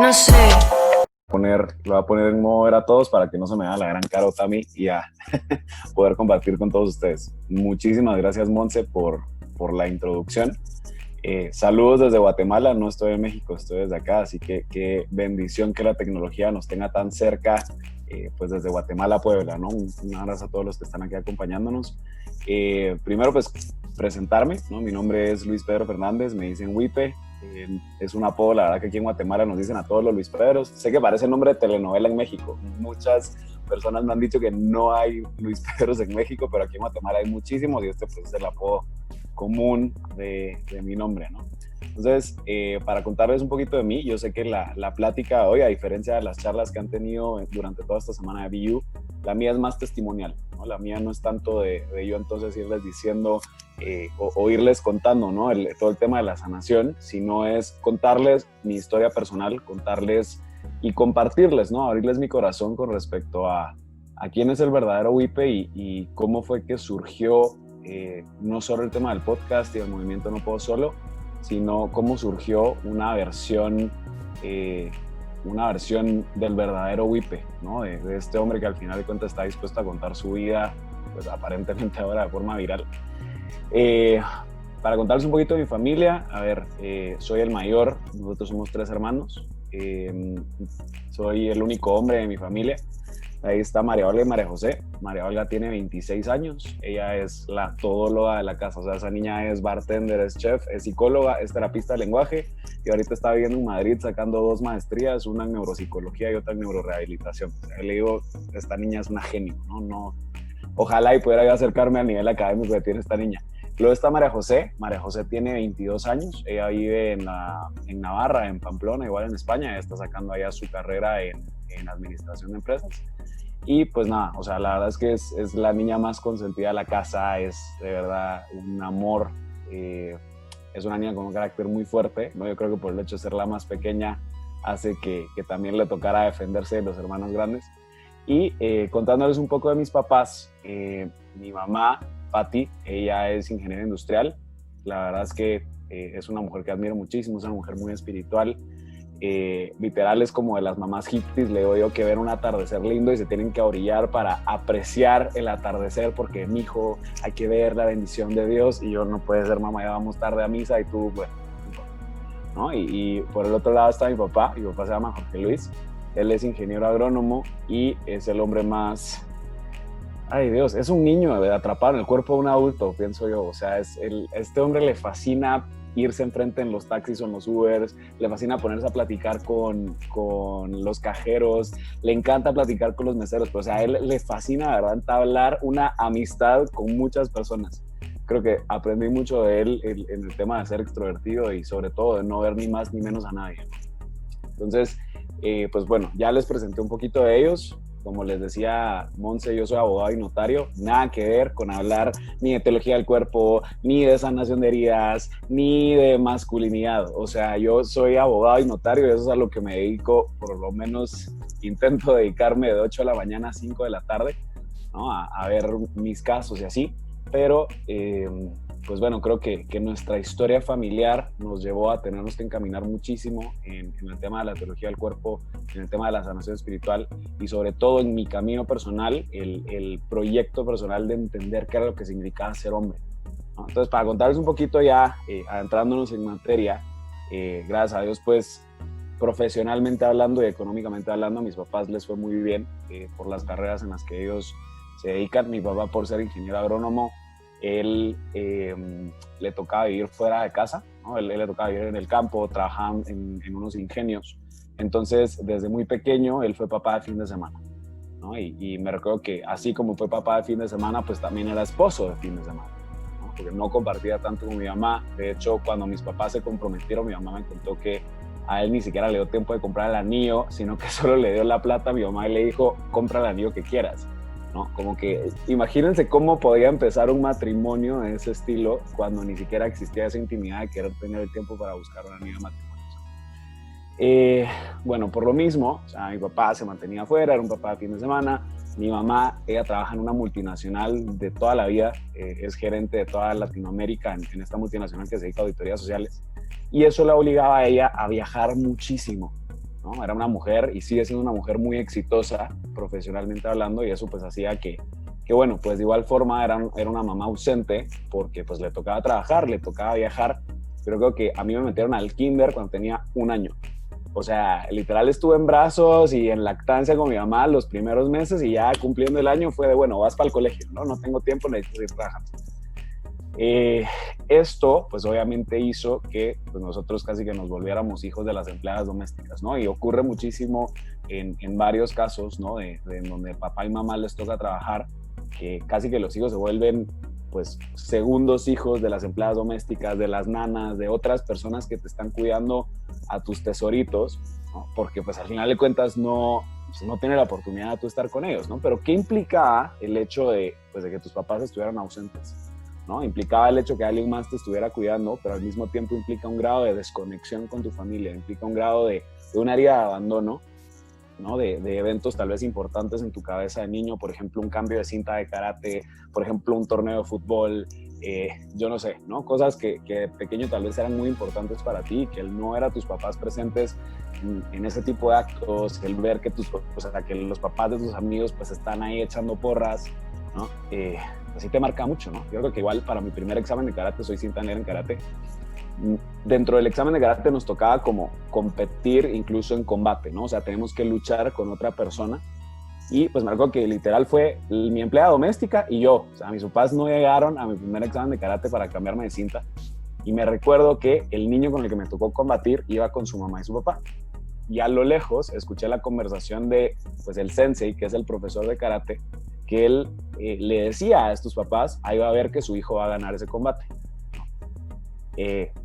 No sé. Lo voy a poner en modo ver a todos para que no se me vea la gran carota a mí y a poder compartir con todos ustedes. Muchísimas gracias, Monse, por la introducción. Saludos desde Guatemala, no estoy en México, estoy desde acá, así que qué bendición que la tecnología nos tenga tan cerca, pues desde Guatemala, Puebla, ¿no? Un abrazo a todos los que están aquí acompañándonos. Primero, pues, presentarme, ¿no? Mi nombre es Luis Pedro Fernández, me dicen Wipe. Es un apodo, la verdad que aquí en Guatemala nos dicen a todos los Luis Pedros. Sé que parece el nombre de telenovela en México. Muchas personas me han dicho que no hay Luis Pedros en México, pero aquí en Guatemala hay muchísimos y este pues, es el apodo común de mi nombre, ¿no? Entonces, para contarles un poquito de mí, yo sé que la plática de hoy, a diferencia de las charlas que han tenido durante toda esta semana de BU, la mía es más testimonial, ¿no? La mía no es tanto de yo entonces irles diciendo o irles contando, ¿no? Todo el tema de la sanación, sino es contarles mi historia personal, contarles y compartirles, ¿no? Abrirles mi corazón con respecto a quién es el verdadero Wipe y cómo fue que surgió no solo el tema del podcast y el movimiento No Puedo Solo, sino cómo surgió una versión del verdadero Wipe, ¿no? De este hombre que al final de cuentas está dispuesto a contar su vida, pues aparentemente ahora de forma viral. Para contarles un poquito de mi familia, a ver, soy el mayor, nosotros somos 3 hermanos, soy el único hombre de mi familia. Ahí está María Olga y María José. María Olga tiene 26 años, ella es la todóloga de la casa, o sea, esa niña es bartender, es chef, es psicóloga, es terapista de lenguaje y ahorita está viviendo en Madrid sacando 2 maestrías, una en neuropsicología y otra en neurorehabilitación. O sea, le digo, esta niña es una genio, ¿no? Ojalá y pudiera yo acercarme al nivel académico que tiene esta niña. Luego está María José tiene 22 años, ella vive en Navarra, en Pamplona, igual en España, ella está sacando allá su carrera en administración de empresas. Y pues nada, o sea, la verdad es que es la niña más consentida de la casa, es de verdad un amor, es una niña con un carácter muy fuerte, ¿no? Yo creo que por el hecho de ser la más pequeña hace que también le tocara defenderse de los hermanos grandes. Y contándoles un poco de mis papás, mi mamá, Patti, ella es ingeniera industrial, la verdad es que es una mujer que admiro muchísimo, es una mujer muy espiritual, literal es como de las mamás hippies, le digo yo, que ven un atardecer lindo y se tienen que orillar para apreciar el atardecer porque mijo, hay que ver la bendición de Dios y yo no puede ser mamá, ya vamos tarde a misa y tú, bueno, ¿no? Y por el otro lado está mi papá se llama Jorge Luis, él es ingeniero agrónomo y es el hombre más, ay Dios, es un niño atrapado en el cuerpo de un adulto, pienso yo, o sea, este hombre le fascina irse enfrente en los taxis o en los Ubers, le fascina ponerse a platicar con los cajeros, le encanta platicar con los meseros, pero, o sea, a él le fascina, ¿verdad?, entablar una amistad con muchas personas. Creo que aprendí mucho de él en el tema de ser extrovertido y sobre todo de no ver ni más ni menos a nadie. Entonces, pues bueno, ya les presenté un poquito de ellos. Como les decía Monse, yo soy abogado y notario, nada que ver con hablar ni de teología del cuerpo, ni de sanación de heridas, ni de masculinidad. O sea, yo soy abogado y notario y eso es a lo que me dedico, por lo menos intento dedicarme de 8 de la mañana a 5 de la tarde, ¿no? A ver mis casos y así. Pero, pues bueno, creo que nuestra historia familiar nos llevó a tenernos que encaminar muchísimo en el tema de la teología del cuerpo, en el tema de la sanación espiritual y sobre todo en mi camino personal, el proyecto personal de entender qué era lo que significaba ser hombre, ¿no? Entonces, para contarles un poquito ya, adentrándonos en materia, gracias a Dios, pues profesionalmente hablando y económicamente hablando, a mis papás les fue muy bien por las carreras en las que ellos se dedican. Mi papá, por ser ingeniero agrónomo, él le tocaba vivir fuera de casa, ¿no? Él le tocaba vivir en el campo, trabajaba en unos ingenios. Entonces, desde muy pequeño, él fue papá de fin de semana, ¿no? Y me recuerdo que así como fue papá de fin de semana, pues también era esposo de fin de semana, ¿no? Porque no compartía tanto con mi mamá. De hecho, cuando mis papás se comprometieron, mi mamá me contó que a él ni siquiera le dio tiempo de comprar el anillo, sino que solo le dio la plata a mi mamá y le dijo, compra el anillo que quieras, ¿no? Como que imagínense cómo podía empezar un matrimonio de ese estilo cuando ni siquiera existía esa intimidad de querer tener el tiempo para buscar un anillo de matrimonio. Bueno, por lo mismo, o sea, mi papá se mantenía afuera, era un papá de fin de semana. Mi mamá, ella trabaja en una multinacional de toda la vida, es gerente de toda Latinoamérica en esta multinacional que se dedica a auditorías sociales. Y eso la obligaba a ella a viajar muchísimo, ¿no? Era una mujer y sigue siendo una mujer muy exitosa profesionalmente hablando, y eso pues hacía que bueno, pues de igual forma era una mamá ausente porque pues le tocaba trabajar, le tocaba viajar, pero creo que a mí me metieron al kinder cuando tenía 1 año. O sea, literal estuve en brazos y en lactancia con mi mamá los primeros meses, y ya cumpliendo el año fue de, bueno, vas para el colegio, ¿no? No tengo tiempo, necesito ir trabajando. Esto, pues obviamente hizo que pues, nosotros casi que nos volviéramos hijos de las empleadas domésticas, ¿no? Y ocurre muchísimo en varios casos, ¿no? De donde papá y mamá les toca trabajar, que casi que los hijos se vuelven pues segundos hijos de las empleadas domésticas, de las nanas, de otras personas que te están cuidando a tus tesoritos, ¿no? Porque pues al final de cuentas no tiene la oportunidad de tú estar con ellos, ¿no? Pero ¿qué implicaba el hecho de que tus papás estuvieran ausentes? ¿No? Implicaba el hecho que alguien más te estuviera cuidando, pero al mismo tiempo implica un grado de desconexión con tu familia, implica un grado de una herida de abandono, ¿no? De eventos tal vez importantes en tu cabeza de niño, por ejemplo, un cambio de cinta de karate, por ejemplo, un torneo de fútbol, yo no sé, ¿no? Cosas que de pequeño tal vez eran muy importantes para ti, que el no era tus papás presentes en ese tipo de actos, el ver que que los papás de tus amigos pues están ahí echando porras, ¿no? Así te marca mucho, ¿no? Yo creo que igual para mi primer examen de karate, soy cinta negra en karate, dentro del examen de karate nos tocaba como competir incluso en combate, ¿no? O sea, tenemos que luchar con otra persona, y pues me acuerdo que literal fue mi empleada doméstica y yo. O sea, mis papás no llegaron a mi primer examen de karate para cambiarme de cinta, y me recuerdo que el niño con el que me tocó combatir iba con su mamá y su papá, y a lo lejos escuché la conversación de pues el sensei, que es el profesor de karate, que él le decía a estos papás, ahí va a ver que su hijo va a ganar ese combate.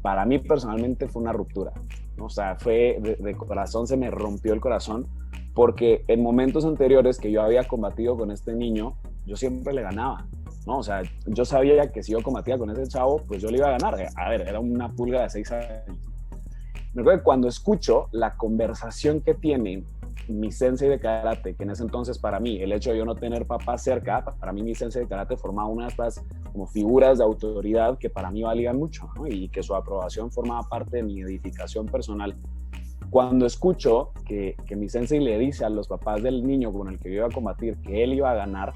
Para mí personalmente fue una ruptura, ¿no? O sea, fue de corazón, se me rompió el corazón, porque en momentos anteriores que yo había combatido con este niño, yo siempre le ganaba, ¿no? O sea, yo sabía que si yo combatía con ese chavo, pues yo le iba a ganar. A ver, era una pulga de 6 años. Me acuerdo que cuando escucho la conversación que tiene mi sensei de karate, que en ese entonces para mí, el hecho de yo no tener papá cerca, para mí mi sensei de karate formaba una de estas como figuras de autoridad que para mí valían mucho, ¿no? Y que su aprobación formaba parte de mi edificación personal. Cuando escucho que mi sensei le dice a los papás del niño con el que yo iba a combatir que él iba a ganar,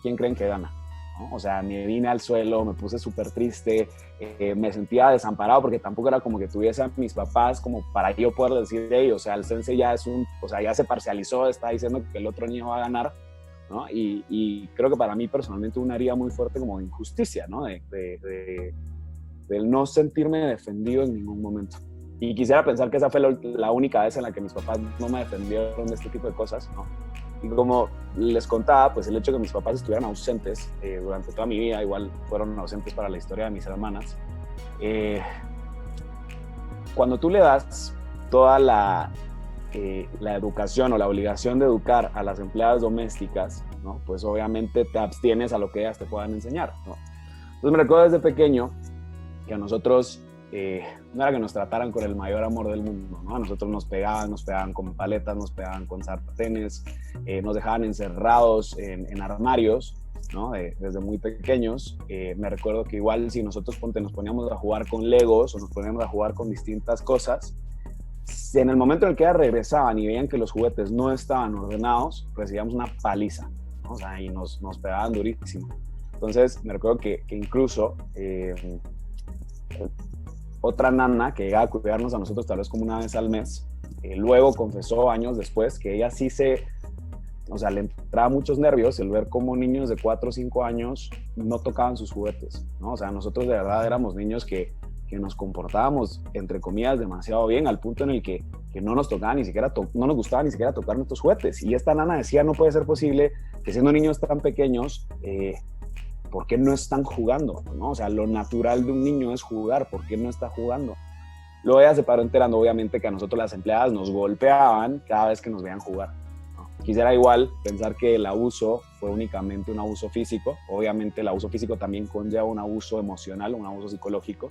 ¿quién creen que gana? ¿No? O sea, me vine al suelo, me puse súper triste, me sentía desamparado, porque tampoco era como que tuviese a mis papás como para yo poder decir, hey, o sea, el sensei ya ya se parcializó, está diciendo que el otro niño va a ganar, ¿no? Y creo que para mí personalmente una herida muy fuerte como de injusticia, ¿no? Del no sentirme defendido en ningún momento. Y quisiera pensar que esa fue la única vez en la que mis papás no me defendieron de este tipo de cosas, ¿no? Y como les contaba, pues el hecho de que mis papás estuvieran ausentes durante toda mi vida, igual fueron ausentes para la historia de mis hermanas. Cuando tú le das toda la educación o la obligación de educar a las empleadas domésticas, ¿no? Pues obviamente te abstienes a lo que ellas te puedan enseñar, ¿no? Entonces me recuerdo desde pequeño que a nosotros no era que nos trataran con el mayor amor del mundo, ¿no? A nosotros nos pegaban con paletas, nos pegaban con sartenes, nos dejaban encerrados en armarios, ¿no? Desde muy pequeños. Me recuerdo que igual si nosotros nos poníamos a jugar con Legos o nos poníamos a jugar con distintas cosas, en el momento en el que ellas regresaban y veían que los juguetes no estaban ordenados, recibíamos una paliza, ¿no? O sea, y nos pegaban durísimo. Entonces me recuerdo que incluso otra nana que llegaba a cuidarnos a nosotros tal vez como una vez al mes, luego confesó años después que ella sí le entraba muchos nervios el ver cómo niños de 4 o 5 años no tocaban sus juguetes, ¿no? O sea, nosotros de verdad éramos niños que nos comportábamos, entre comillas, demasiado bien, al punto en el que no nos tocaba ni siquiera, no nos gustaba ni siquiera tocar nuestros juguetes. Y esta nana decía, no puede ser posible que siendo niños tan pequeños, ¿por qué no están jugando? ¿No? O sea, lo natural de un niño es jugar, ¿por qué no está jugando? Luego ella se paró enterando, obviamente, que a nosotros las empleadas nos golpeaban cada vez que nos veían jugar, ¿no? Quisiera igual pensar que el abuso fue únicamente un abuso físico. Obviamente el abuso físico también conlleva un abuso emocional, un abuso psicológico.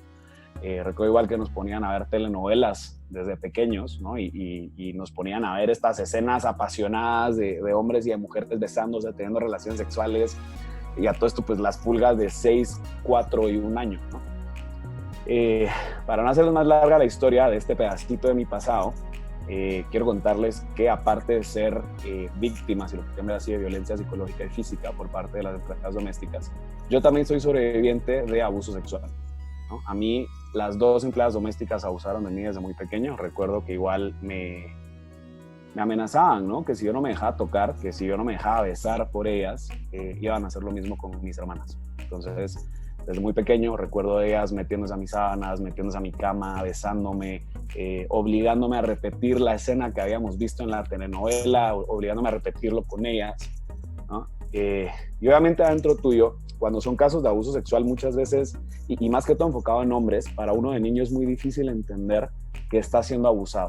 Recuerdo igual que nos ponían a ver telenovelas desde pequeños, ¿no? Y nos ponían a ver estas escenas apasionadas de hombres y de mujeres besándose, teniendo relaciones sexuales. Y a todo esto, pues las pulgas de 6, 4 y 1 año, ¿no? Para no hacerles más larga la historia de este pedacito de mi pasado, quiero contarles que aparte de ser víctima, si lo que así, de violencia psicológica y física por parte de las empleadas domésticas, yo también soy sobreviviente de abuso sexual, ¿no? A mí las dos empleadas domésticas abusaron de mí desde muy pequeño. Recuerdo que igual me amenazaban, ¿no? Que si yo no me dejaba tocar, que si yo no me dejaba besar por ellas, iban a hacer lo mismo con mis hermanas. Entonces, desde muy pequeño recuerdo de ellas metiéndose a mis sábanas, metiéndose a mi cama, besándome, obligándome a repetir la escena que habíamos visto en la telenovela, obligándome a repetirlo con ellas, ¿no? Y obviamente adentro tuyo, cuando son casos de abuso sexual muchas veces, y más que todo enfocado en hombres, para uno de niño es muy difícil entender que está siendo abusado,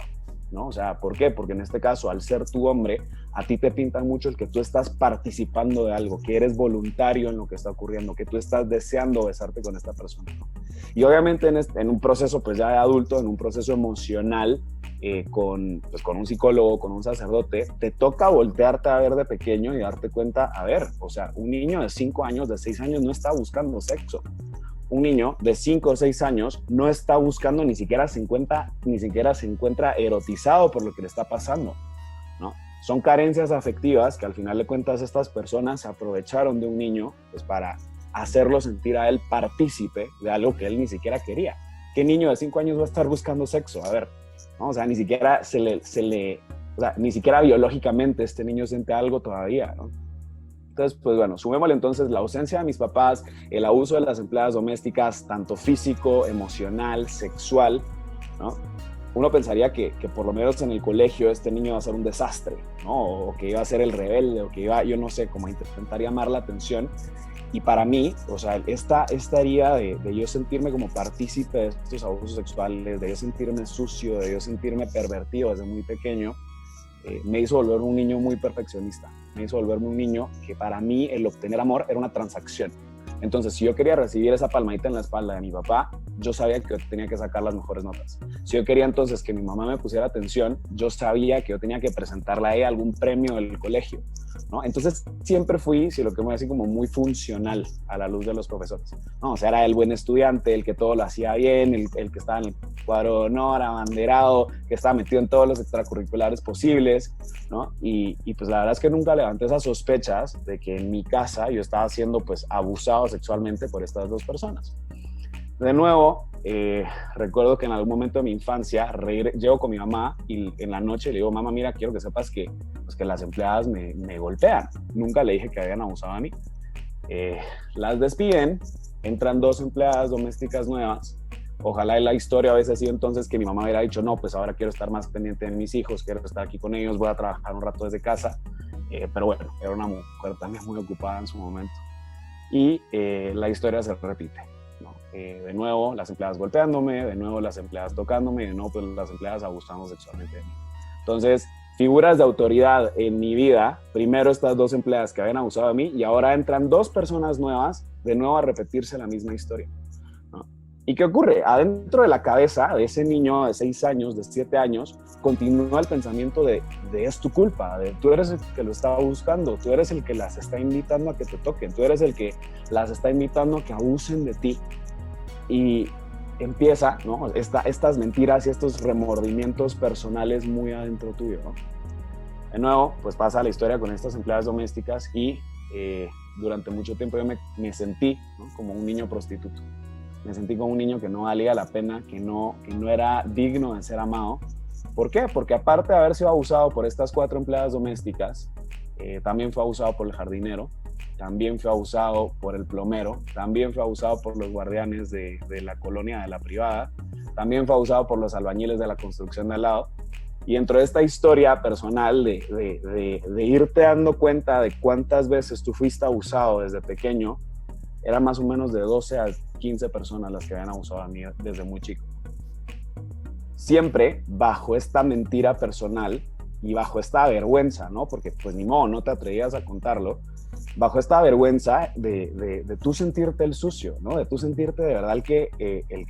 ¿no? O sea, ¿por qué? Porque en este caso, al ser tu hombre, a ti te pintan mucho el que tú estás participando de algo, que eres voluntario en lo que está ocurriendo, que tú estás deseando besarte con esta persona, ¿no? Y obviamente en un proceso pues ya de adulto, en un proceso emocional, con un psicólogo, con un sacerdote, te toca voltearte a ver de pequeño y darte cuenta, a ver, o sea, un niño de 5 años, de 6 años no está buscando sexo. Un niño de 5 o 6 años no está buscando, ni siquiera se encuentra erotizado por lo que le está pasando, ¿no? Son carencias afectivas que al final de cuentas estas personas se aprovecharon de un niño pues para hacerlo sentir a él partícipe de algo que él ni siquiera quería. ¿Qué niño de 5 años va a estar buscando sexo? A ver, ¿no? O sea, ni siquiera o sea, ni siquiera biológicamente este niño siente algo todavía, ¿no? Entonces, pues bueno, sumémosle entonces la ausencia de mis papás, el abuso de las empleadas domésticas, tanto físico, emocional, sexual, ¿no? Uno pensaría que por lo menos en el colegio este niño va a ser un desastre, ¿no? O que iba a ser el rebelde, o que iba, yo no sé, como a intentar llamar la atención. Y para mí, o sea, esta herida de yo sentirme como partícipe de estos abusos sexuales, de yo sentirme sucio, de yo sentirme pervertido desde muy pequeño, me hizo volver un niño muy perfeccionista. Me hizo volverme un niño que para mí el obtener amor era una transacción. Entonces, si yo quería recibir esa palmadita en la espalda de mi papá, yo sabía que yo tenía que sacar las mejores notas. Si yo quería entonces que mi mamá me pusiera atención, yo sabía que yo tenía que presentarle a ella algún premio del colegio, ¿no? Entonces, siempre fui, si lo que me voy a decir, como muy funcional a la luz de los profesores, ¿no? O sea, era el buen estudiante, el que todo lo hacía bien, el que estaba en el cuadro de honor, abanderado, que estaba metido en todos los extracurriculares posibles, ¿no? Y pues la verdad es que nunca levanté esas sospechas de que en mi casa yo estaba siendo pues abusado sexualmente por estas dos personas. De nuevo, recuerdo que en algún momento de mi infancia llego con mi mamá y en la noche le digo, mamá, mira, quiero que sepas que las empleadas me golpean. Nunca le dije que habían abusado de mí. Las despiden, entran 2 empleadas domésticas nuevas. Ojalá la historia hubiese sido entonces que mi mamá hubiera dicho, no, pues ahora quiero estar más pendiente de mis hijos, quiero estar aquí con ellos, voy a trabajar un rato desde casa. Pero bueno, era una mujer también muy ocupada en su momento. Y la historia se repite, ¿no? De nuevo las empleadas golpeándome, de nuevo las empleadas tocándome, y de nuevo pues, las empleadas abusando sexualmente de mí. Entonces, figuras de autoridad en mi vida, primero estas 2 empleadas que habían abusado de mí y ahora entran 2 personas nuevas de nuevo a repetirse la misma historia, ¿no? ¿Y qué ocurre? Adentro de la cabeza de ese niño de 6 años, de 7 años, continúa el pensamiento de es tu culpa, de tú eres el que lo estaba buscando, tú eres el que las está invitando a que te toquen, tú eres el que las está invitando a que abusen de ti. Y empieza, ¿no? Estas mentiras y estos remordimientos personales muy adentro tuyo, ¿no? De nuevo, pues pasa la historia con estas empleadas domésticas y durante mucho tiempo yo me sentí, ¿no? Como un niño prostituto. Me sentí como un niño que no valía la pena, que no era digno de ser amado. ¿Por qué? Porque aparte de haber sido abusado por estas 4 empleadas domésticas, también fue abusado por el jardinero, también fue abusado por el plomero, también fue abusado por los guardianes de la colonia de la privada, también fue abusado por los albañiles de la construcción de al lado. Y dentro de esta historia personal de irte dando cuenta de cuántas veces tú fuiste abusado desde pequeño, eran más o menos de 12 a 15 personas las que habían abusado de mí desde muy chico. Siempre bajo esta mentira personal y bajo esta vergüenza, ¿no? Porque pues ni modo, no te atrevías a contarlo, bajo esta vergüenza de tú sentirte el sucio, ¿no? De tú sentirte de verdad el que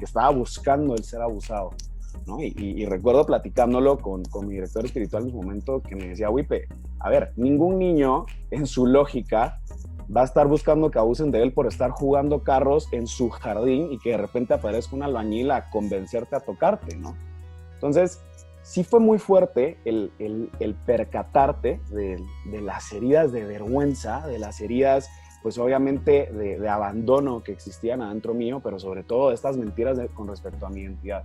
estaba buscando el ser abusado, ¿no? Y recuerdo platicándolo con mi director espiritual en su momento que me decía, Wipe, a ver, ningún niño en su lógica va a estar buscando que abusen de él por estar jugando carros en su jardín y que de repente aparezca un albañil a convencerte a tocarte, ¿no? Entonces, sí fue muy fuerte el percatarte de las heridas de vergüenza, de las heridas, pues obviamente de abandono que existían adentro mío, pero sobre todo de estas mentiras con respecto a mi identidad,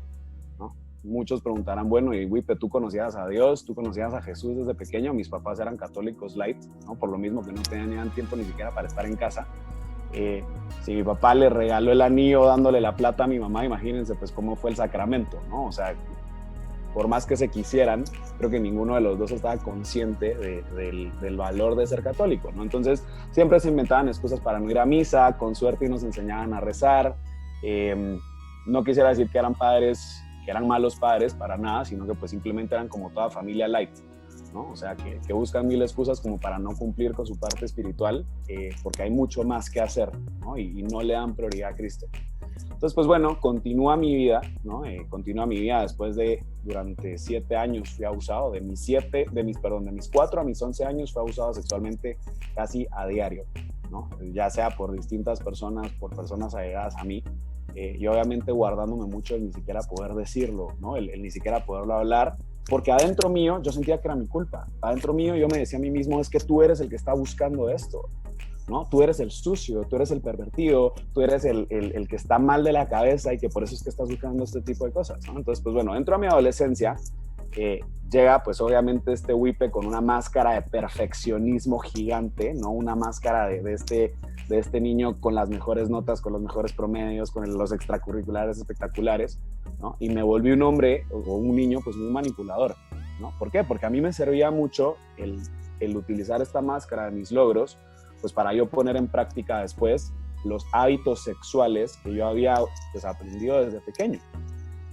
¿no? Muchos preguntarán, bueno, y Wipe, ¿tú conocías a Dios? ¿Tú conocías a Jesús desde pequeño? Mis papás eran católicos light, ¿no? Por lo mismo que no tenían tiempo ni siquiera para estar en casa. Si mi papá le regaló el anillo dándole la plata a mi mamá, imagínense pues cómo fue el sacramento, ¿no? O sea, por más que se quisieran, creo que ninguno de los dos estaba consciente del valor de ser católico, ¿no? Entonces siempre se inventaban excusas para no ir a misa, con suerte y nos enseñaban a rezar. No quisiera decir que eran padres, que eran malos padres, para nada, sino que pues simplemente eran como toda familia light, ¿no? O sea, que buscan mil excusas como para no cumplir con su parte espiritual, porque hay mucho más que hacer, ¿no? Y no le dan prioridad a Cristo. Entonces, pues bueno, continúa mi vida, ¿no? Continúa mi vida después de, durante 7 años fui abusado, de mis 4 a mis 11 años fui abusado sexualmente casi a diario, ¿no? Ya sea por distintas personas, por personas allegadas a mí, y obviamente guardándome mucho el ni siquiera poder decirlo, ¿no? El ni siquiera poderlo hablar, porque adentro mío yo sentía que era mi culpa. Adentro mío yo me decía a mí mismo, es que tú eres el que está buscando esto, ¿no? Tú eres el sucio, tú eres el pervertido, tú eres el que está mal de la cabeza y que por eso es que estás buscando este tipo de cosas, ¿no? Entonces, pues bueno, entro a mi adolescencia, llega pues obviamente este Wipe con una máscara de perfeccionismo gigante, ¿no? Una máscara de este niño con las mejores notas, con los mejores promedios, con los extracurriculares espectaculares, ¿no? Y me volví un hombre o un niño pues muy manipulador, ¿no? ¿Por qué? Porque a mí me servía mucho el utilizar esta máscara de mis logros, pues para yo poner en práctica después los hábitos sexuales que yo había pues aprendido desde pequeño,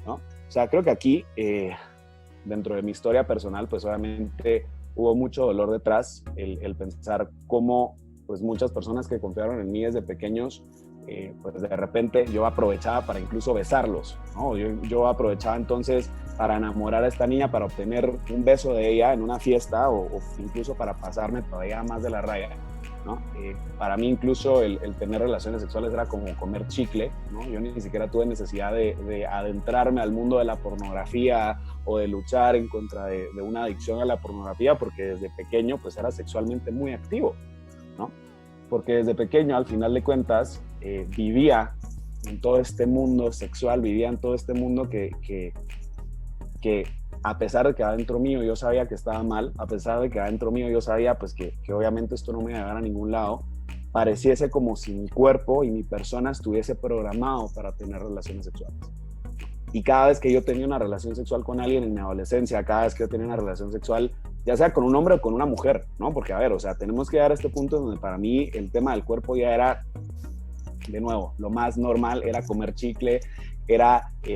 ¿no? O sea, creo que aquí, dentro de mi historia personal, pues obviamente hubo mucho dolor detrás, el pensar cómo pues muchas personas que confiaron en mí desde pequeños, pues de repente yo aprovechaba para incluso besarlos, ¿no? Yo aprovechaba entonces para enamorar a esta niña, para obtener un beso de ella en una fiesta o incluso para pasarme todavía más de la raya, ¿no? Para mí incluso el tener relaciones sexuales era como comer chicle, ¿no? Yo ni siquiera tuve necesidad de adentrarme al mundo de la pornografía o de luchar en contra de una adicción a la pornografía, porque desde pequeño pues era sexualmente muy activo, ¿no? Porque desde pequeño, al final de cuentas, vivía en todo este mundo sexual, vivía en todo este mundo que a pesar de que adentro mío yo sabía que estaba mal, a pesar de que adentro mío yo sabía pues que obviamente esto no me iba a llevar a ningún lado, pareciese como si mi cuerpo y mi persona estuviese programado para tener relaciones sexuales. Y cada vez que yo tenía una relación sexual con alguien en mi adolescencia, cada vez que yo tenía una relación sexual, ya sea con un hombre o con una mujer, ¿no? Porque, a ver, o sea, tenemos que llegar a este punto donde para mí el tema del cuerpo ya era, de nuevo, lo más normal era comer chicle,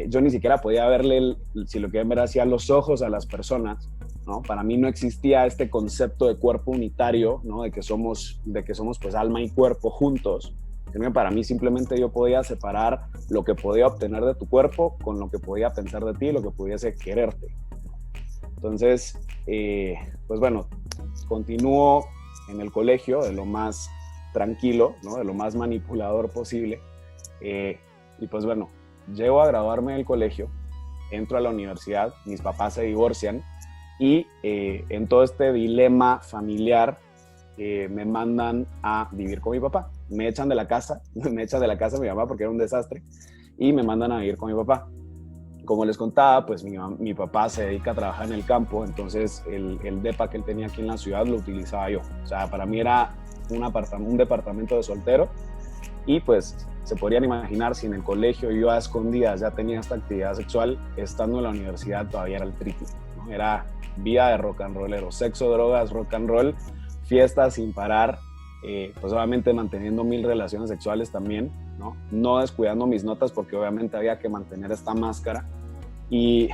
yo ni siquiera podía verle, si lo quieren ver así, a los ojos a las personas, ¿no? Para mí no existía este concepto de cuerpo unitario, ¿no? De que somos pues alma y cuerpo juntos. Para mí simplemente yo podía separar lo que podía obtener de tu cuerpo con lo que podía pensar de ti, lo que pudiese quererte. Entonces, pues bueno, continúo en el colegio de lo más tranquilo, ¿no? De lo más manipulador posible. Y pues bueno, llego a graduarme del colegio, entro a la universidad, mis papás se divorcian y en todo este dilema familiar me mandan a vivir con mi papá. Me echan de la casa mi mamá porque era un desastre y me mandan a vivir con mi papá. Como les contaba, pues mi papá se dedica a trabajar en el campo, entonces el depa que él tenía aquí en la ciudad lo utilizaba yo. O sea, para mí era un departamento de soltero y pues se podrían imaginar si en el colegio yo a escondidas ya tenía esta actividad sexual, estando en la universidad todavía era el triple, ¿no? Era vida de rock and rollero, sexo, drogas, rock and roll, fiestas sin parar, pues obviamente manteniendo 1000 relaciones sexuales también, ¿no? No descuidando mis notas porque obviamente había que mantener esta máscara y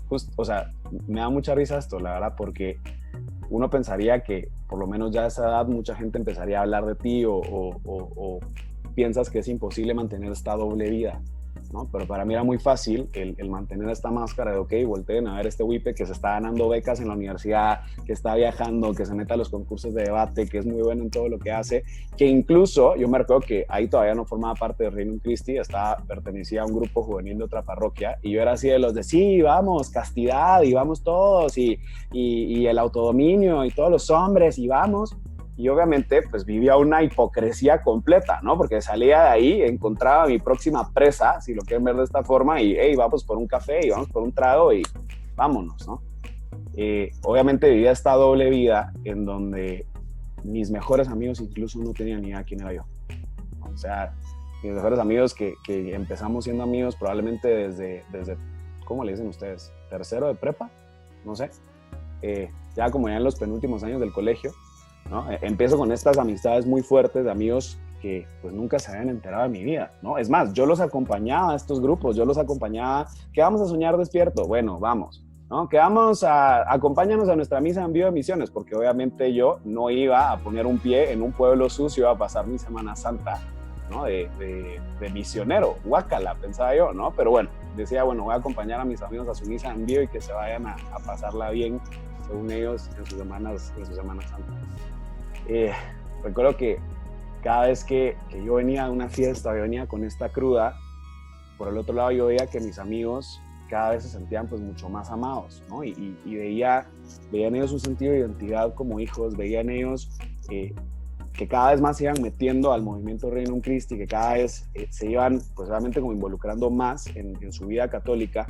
justo, o sea, me da mucha risa esto, la verdad, porque uno pensaría que por lo menos ya a esa edad mucha gente empezaría a hablar de ti o piensas que es imposible mantener esta doble vida, ¿no? Pero para mí era muy fácil el mantener esta máscara de, ok, volteen a ver este Wipe que se está ganando becas en la universidad, que está viajando, que se mete a los concursos de debate, que es muy bueno en todo lo que hace, que incluso, yo me recuerdo que ahí todavía no formaba parte de Reino Christi, pertenecía a un grupo juvenil de otra parroquia, y yo era así de los de, sí, vamos, castidad, y vamos todos, y el autodominio, y todos los hombres, y vamos. Y obviamente pues vivía una hipocresía completa, ¿no? Porque salía de ahí, encontraba mi próxima presa, si lo quieren ver de esta forma, y hey, vamos por un café y vamos por un trago y vámonos, ¿no? Obviamente vivía esta doble vida en donde mis mejores amigos incluso no tenían ni idea quién era yo. O sea, mis mejores amigos que empezamos siendo amigos probablemente desde, ¿cómo le dicen ustedes? ¿Tercero de prepa? No sé. Ya como ya en los penúltimos años del colegio, ¿no? Empiezo con estas amistades muy fuertes de amigos que pues nunca se habían enterado de mi vida, ¿no? Es más, yo los acompañaba a estos grupos, yo los acompañaba, ¿qué vamos a soñar despierto? Bueno, vamos, ¿no? ¿Qué acompáñanos a nuestra misa en vivo de misiones? Porque obviamente yo no iba a poner un pie en un pueblo sucio a pasar mi Semana Santa, ¿no? De misionero, guácala, pensaba yo, ¿no? Pero bueno, decía, bueno, voy a acompañar a mis amigos a su misa en vivo y que se vayan a pasarla bien, según ellos, en sus Semanas Santas. Recuerdo que cada vez que yo venía de una fiesta, yo venía con esta cruda, por el otro lado yo veía que mis amigos cada vez se sentían pues mucho más amados, ¿no? Y veía en ellos un sentido de identidad como hijos, veía en ellos que cada vez más se iban metiendo al movimiento Reino Christi, que cada vez se iban pues realmente como involucrando más en su vida católica,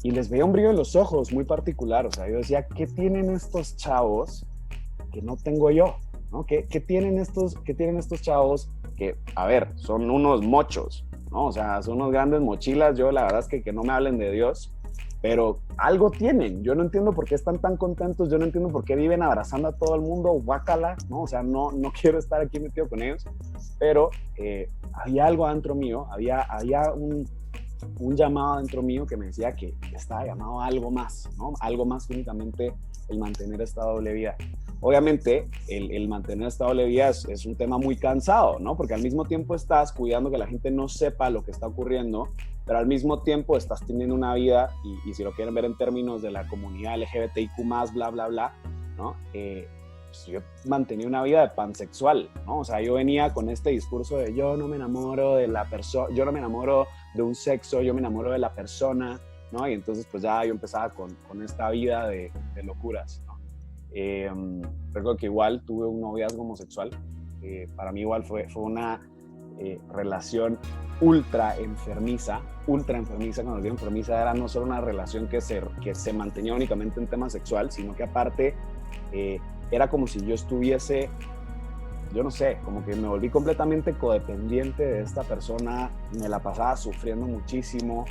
y les veía un brillo en los ojos muy particular. O sea, yo decía, ¿qué tienen estos chavos que no tengo yo? ¿No? ¿Qué tienen estos chavos que, a ver, son unos mochos, ¿no? O sea, son unos grandes mochilas. Yo la verdad es que no me hablen de Dios, pero algo tienen. Yo no entiendo por qué están tan contentos, yo no entiendo por qué viven abrazando a todo el mundo, guácala, ¿no? O sea, no quiero estar aquí metido con ellos, pero había algo adentro mío, había un llamado dentro mío que me decía que estaba llamado a algo más, ¿no? Algo más que únicamente el mantener esta doble vida. Obviamente, el mantener esta doble vida es un tema muy cansado, ¿no? Porque al mismo tiempo estás cuidando que la gente no sepa lo que está ocurriendo, pero al mismo tiempo estás teniendo una vida, y si lo quieren ver en términos de la comunidad LGBTIQ+, bla, bla, bla, ¿no? Pues yo mantenía una vida de pansexual, ¿no? O sea, yo venía con este discurso de yo no me enamoro de la persona, yo no me enamoro de un sexo, yo me enamoro de la persona, ¿no? Y entonces pues ya yo empezaba con esta vida de locuras, ¿no? Recuerdo que igual tuve un noviazgo homosexual. Para mí igual fue una relación ultra enfermiza. Cuando digo enfermiza, era no solo una relación que se mantenía únicamente en tema sexual, sino que aparte era como si yo estuviese, yo no sé, como que me volví completamente codependiente de esta persona, me la pasaba sufriendo muchísimo.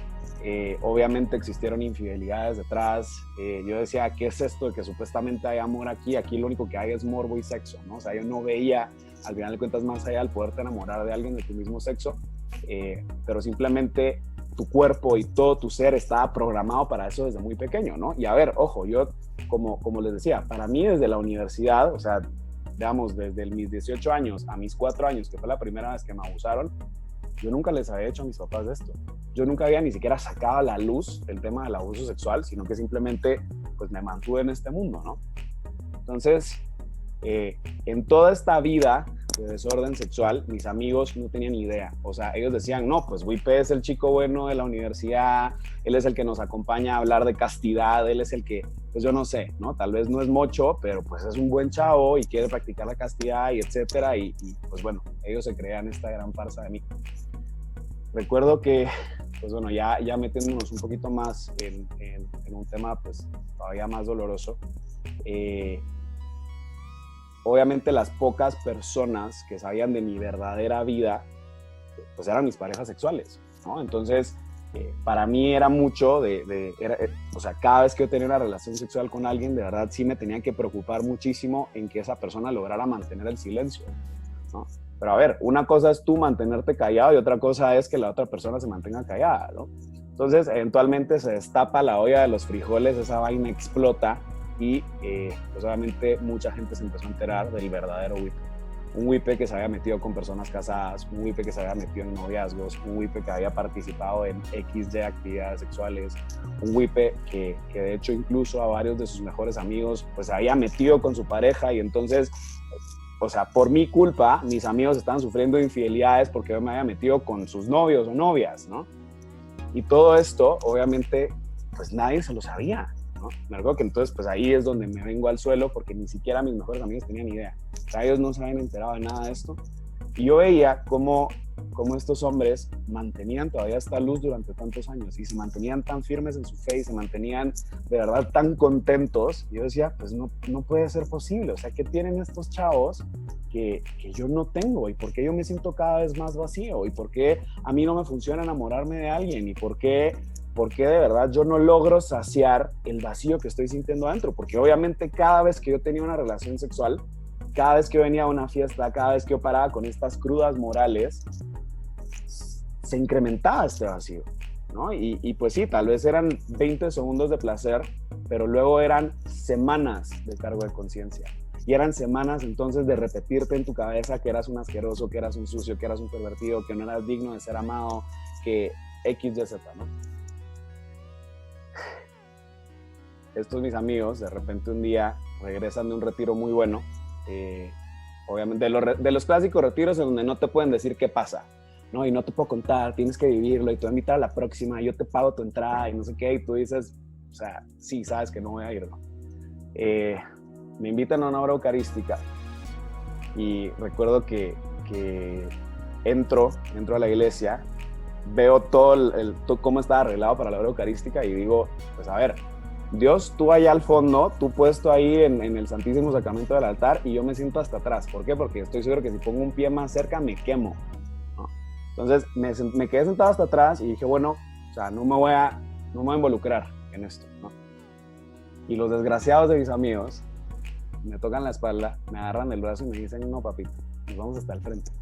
Obviamente existieron infidelidades detrás. Yo decía, ¿qué es esto de que supuestamente hay amor aquí? Aquí lo único que hay es morbo y sexo, ¿no? O sea, yo no veía, al final de cuentas, más allá del poderte enamorar de alguien de tu mismo sexo, pero simplemente tu cuerpo y todo tu ser estaba programado para eso desde muy pequeño, ¿no? Y a ver, ojo, yo, como les decía, para mí desde la universidad, o sea, digamos, desde mis 18 años a mis 4 años, que fue la primera vez que me abusaron, yo nunca les había hecho a mis papás de esto. Yo nunca había ni siquiera sacado a la luz el tema del abuso sexual, sino que simplemente pues me mantuve en este mundo, ¿no? Entonces, en toda esta vida de desorden sexual, mis amigos no tenían idea. O sea, ellos decían, no, pues Wipe es el chico bueno de la universidad, él es el que nos acompaña a hablar de castidad, él es el que, pues yo no sé, ¿no? Tal vez no es mocho, pero pues es un buen chavo y quiere practicar la castidad y etcétera. Y pues bueno, ellos se crean esta gran farsa de mí. Recuerdo que, pues bueno, ya metiéndonos un poquito más en un tema pues todavía más doloroso, obviamente las pocas personas que sabían de mi verdadera vida, pues eran mis parejas sexuales, ¿no? Entonces, para mí era mucho o sea, cada vez que yo tenía una relación sexual con alguien, de verdad sí me tenía que preocupar muchísimo en que esa persona lograra mantener el silencio, ¿no? Pero a ver, una cosa es tú mantenerte callado y otra cosa es que la otra persona se mantenga callada, ¿no? Entonces, eventualmente se destapa la olla de los frijoles, esa vaina explota y pues obviamente mucha gente se empezó a enterar del verdadero Wipe. un huipe que se había metido con personas casadas, un huipe que se había metido en noviazgos, un huipe que había participado en XY actividades sexuales, un huipe que de hecho incluso a varios de sus mejores amigos pues se había metido con su pareja, y entonces, o sea, por mi culpa, mis amigos estaban sufriendo infidelidades porque yo me había metido con sus novios o novias, ¿no? Y todo esto, obviamente, pues nadie se lo sabía, ¿no? Me acuerdo que entonces, pues ahí es donde me vengo al suelo, porque ni siquiera mis mejores amigos tenían idea. O sea, ellos no se habían enterado de nada de esto. Y yo veía cómo estos hombres mantenían todavía esta luz durante tantos años y se mantenían tan firmes en su fe y se mantenían de verdad tan contentos. Y yo decía, pues no puede ser posible. O sea, ¿qué tienen estos chavos que yo no tengo? ¿Y por qué yo me siento cada vez más vacío? ¿Y por qué a mí no me funciona enamorarme de alguien? ¿Y por qué de verdad yo no logro saciar el vacío que estoy sintiendo adentro? Porque obviamente cada vez que yo tenía una relación sexual, cada vez que yo venía a una fiesta, cada vez que yo paraba con estas crudas morales, se incrementaba este vacío, ¿no? Y pues sí, tal vez eran 20 segundos de placer, pero luego eran semanas de cargo de conciencia. Y eran semanas entonces de repetirte en tu cabeza que eras un asqueroso, que eras un sucio, que eras un pervertido, que no eras digno de ser amado, que X, Y, Z, ¿no? Estos mis amigos, de repente un día regresan de un retiro muy bueno, obviamente de los clásicos retiros en donde no te pueden decir qué pasa, ¿no? Y no te puedo contar, tienes que vivirlo, y te voy a invitar a la próxima, yo te pago tu entrada y no sé qué, y tú dices, o sea, sí, sabes que no voy a ir, ¿no? Me invitan a una hora eucarística y recuerdo que entro a la iglesia, veo todo cómo estaba arreglado para la hora eucarística y digo, pues a ver, Dios, tú allá al fondo, tú puesto ahí en el Santísimo Sacramento del altar, y yo me siento hasta atrás. ¿Por qué? Porque estoy seguro que si pongo un pie más cerca me quemo, ¿no? Entonces me quedé sentado hasta atrás y dije, bueno, o sea, no me voy a involucrar en esto, ¿no? Y los desgraciados de mis amigos me tocan la espalda, me agarran el brazo y me dicen, no, papito, nos vamos hasta el frente,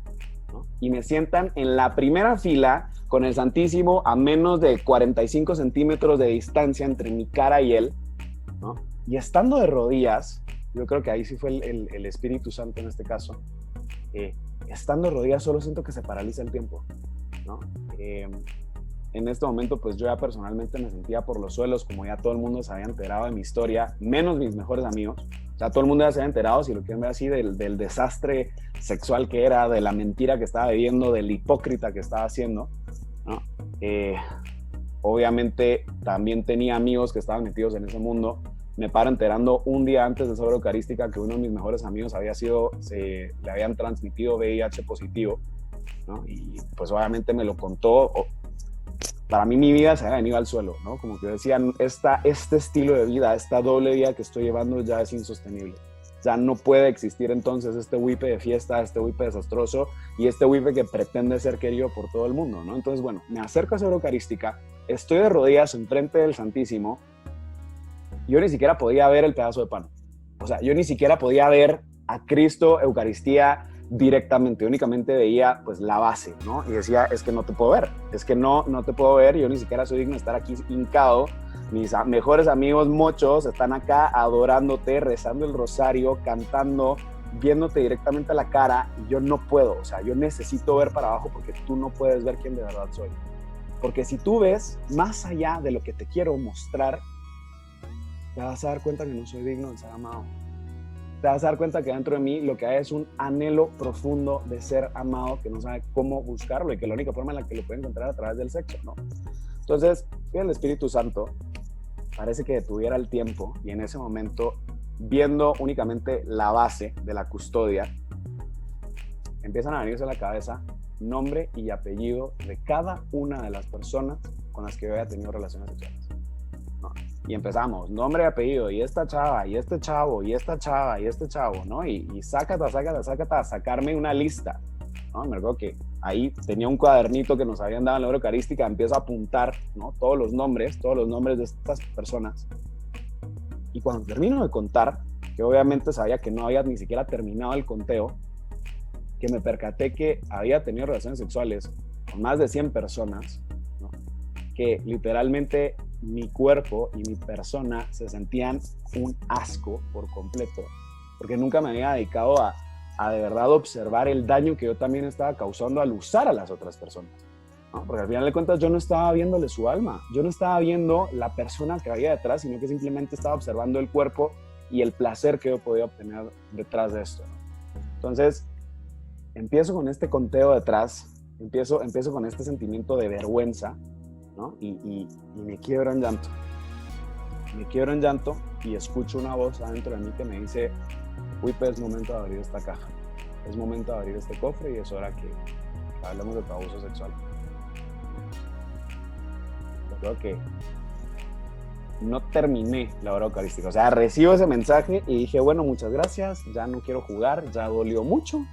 ¿no? Y me sientan en la primera fila con el Santísimo a menos de 45 centímetros de distancia entre mi cara y él, ¿no? Y estando de rodillas, yo creo que ahí sí fue el Espíritu Santo en este caso, estando de rodillas solo siento que se paraliza el tiempo, ¿no? En este momento pues yo ya personalmente me sentía por los suelos, como ya todo el mundo se había enterado de mi historia, menos mis mejores amigos. O sea, todo el mundo ya se había enterado, si lo quieren ver así, del desastre sexual que era, de la mentira que estaba viviendo, del hipócrita que estaba haciendo, ¿no? Obviamente también tenía amigos que estaban metidos en ese mundo. Me paro enterando un día antes de esa hora eucarística que uno de mis mejores amigos le habían transmitido VIH positivo, ¿no? Y pues obviamente me lo contó. Para mí mi vida se había venido al suelo, ¿no? Como que decían, este estilo de vida, esta doble vida que estoy llevando ya es insostenible. Ya no puede existir entonces este huipe de fiesta, este huipe desastroso y este huipe que pretende ser querido por todo el mundo, ¿no? Entonces, bueno, me acerco a esa hora eucarística, estoy de rodillas enfrente del Santísimo, yo ni siquiera podía ver el pedazo de pan. O sea, yo ni siquiera podía ver a Cristo, Eucaristía, directamente, únicamente veía pues la base, ¿no? Y decía, es que no te puedo ver, es que no te puedo ver, yo ni siquiera soy digno de estar aquí hincado, mis mejores amigos mochos están acá adorándote, rezando el rosario, cantando, viéndote directamente a la cara, y yo no puedo, o sea, yo necesito ver para abajo porque tú no puedes ver quién de verdad soy. Porque si tú ves más allá de lo que te quiero mostrar, te vas a dar cuenta que no soy digno de ser amado. Te vas a dar cuenta que dentro de mí lo que hay es un anhelo profundo de ser amado que no sabe cómo buscarlo y que la única forma en la que lo puede encontrar es a través del sexo, ¿no? Entonces, el Espíritu Santo parece que detuviera el tiempo y en ese momento, viendo únicamente la base de la custodia, empiezan a venirse a la cabeza nombre y apellido de cada una de las personas con las que yo había tenido relaciones sexuales, ¿no? Y empezamos, nombre y apellido, y esta chava, y este chavo, y esta chava, y este chavo, ¿no? Y sácata, a sacarme una lista, ¿no? Me acuerdo que ahí tenía un cuadernito que nos habían dado en la hora eucarística, empiezo a apuntar, ¿no? Todos los nombres de estas personas. Y cuando termino de contar, que obviamente sabía que no había ni siquiera terminado el conteo, que me percaté que había tenido relaciones sexuales con más de 100 personas, ¿no? Que literalmente mi cuerpo y mi persona se sentían un asco por completo, porque nunca me había dedicado a a de verdad observar el daño que yo también estaba causando al usar a las otras personas, ¿no? Porque al final de cuentas yo no estaba viéndole su alma, yo no estaba viendo la persona que había detrás, sino que simplemente estaba observando el cuerpo y el placer que yo podía obtener detrás de esto, ¿no? Entonces, empiezo con este conteo detrás, empiezo con este sentimiento de vergüenza, ¿no? Y me quiebro en llanto. Me quiebro en llanto y escucho una voz adentro de mí que me dice: Wipe, es momento de abrir esta caja, es momento de abrir este cofre y es hora que hablemos de tu abuso sexual. Yo creo que no terminé la hora eucarística, o sea, recibo ese mensaje y dije, bueno, muchas gracias, ya no quiero jugar, ya dolió mucho,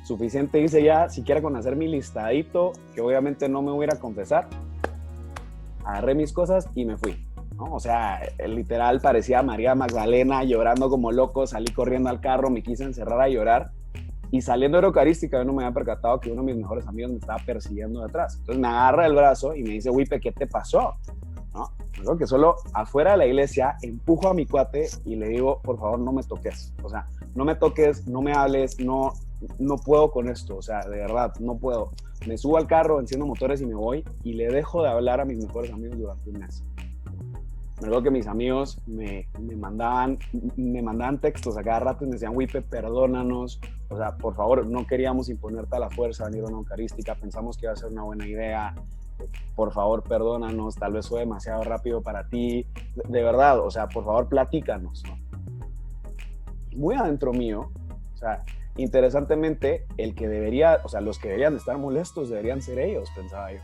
suficiente hice ya, siquiera con hacer mi listadito, que obviamente no me voy a ir a confesar, agarré mis cosas y me fui, ¿no? O sea, literal parecía María Magdalena llorando como loco, salí corriendo al carro, me quise encerrar a llorar y saliendo de la eucarística yo no me había percatado que uno de mis mejores amigos me estaba persiguiendo detrás. Entonces me agarra el brazo y me dice, Wipe, ¿qué te pasó? ¿No? Creo que solo afuera de la iglesia empujo a mi cuate y le digo, por favor, no me toques. O sea, no me toques, no me hables, no puedo con esto. O sea, de verdad, no puedo. Me subo al carro, enciendo motores y me voy y le dejo de hablar a mis mejores amigos durante un mes. Me acuerdo que mis amigos me mandaban textos a cada rato y me decían, Wipe, perdónanos, o sea, por favor, no queríamos imponerte a la fuerza venir a una eucarística, pensamos que iba a ser una buena idea, por favor, perdónanos, tal vez fue demasiado rápido para ti, de verdad, o sea, por favor, platícanos, ¿no? Muy adentro mío, o sea, interesantemente, los que deberían de estar molestos deberían ser ellos, pensaba yo.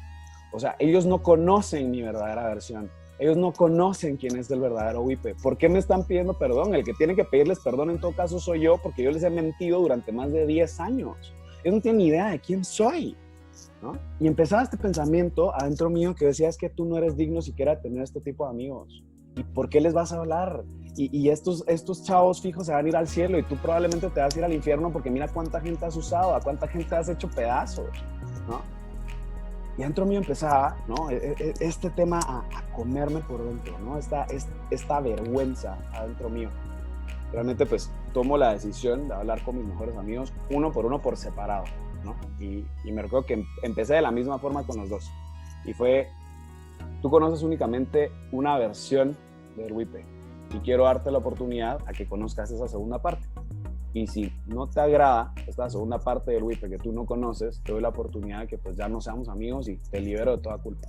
O sea, ellos no conocen mi verdadera versión. Ellos no conocen quién es el verdadero Wipe. ¿Por qué me están pidiendo perdón? El que tiene que pedirles perdón en todo caso soy yo, porque yo les he mentido durante más de 10 años. Ellos no tienen ni idea de quién soy, ¿no? Y empezaba este pensamiento adentro mío que decía, es que tú no eres digno siquiera de tener este tipo de amigos. ¿Y por qué les vas a hablar? Y estos chavos fijos se van a ir al cielo y tú probablemente te vas a ir al infierno porque mira cuánta gente has usado, a cuánta gente has hecho pedazos, ¿no? Y adentro mío empezaba, ¿no? Este tema a comerme por dentro, ¿no? Esta vergüenza adentro mío. Realmente pues tomo la decisión de hablar con mis mejores amigos uno por separado, ¿no? Y me recuerdo que empecé de la misma forma con los dos. Y fue, tú conoces únicamente una versión del Wipe y quiero darte la oportunidad a que conozcas esa segunda parte. Y si no te agrada esta segunda parte del Wipe que tú no conoces, te doy la oportunidad de que pues ya no seamos amigos y te libero de toda culpa.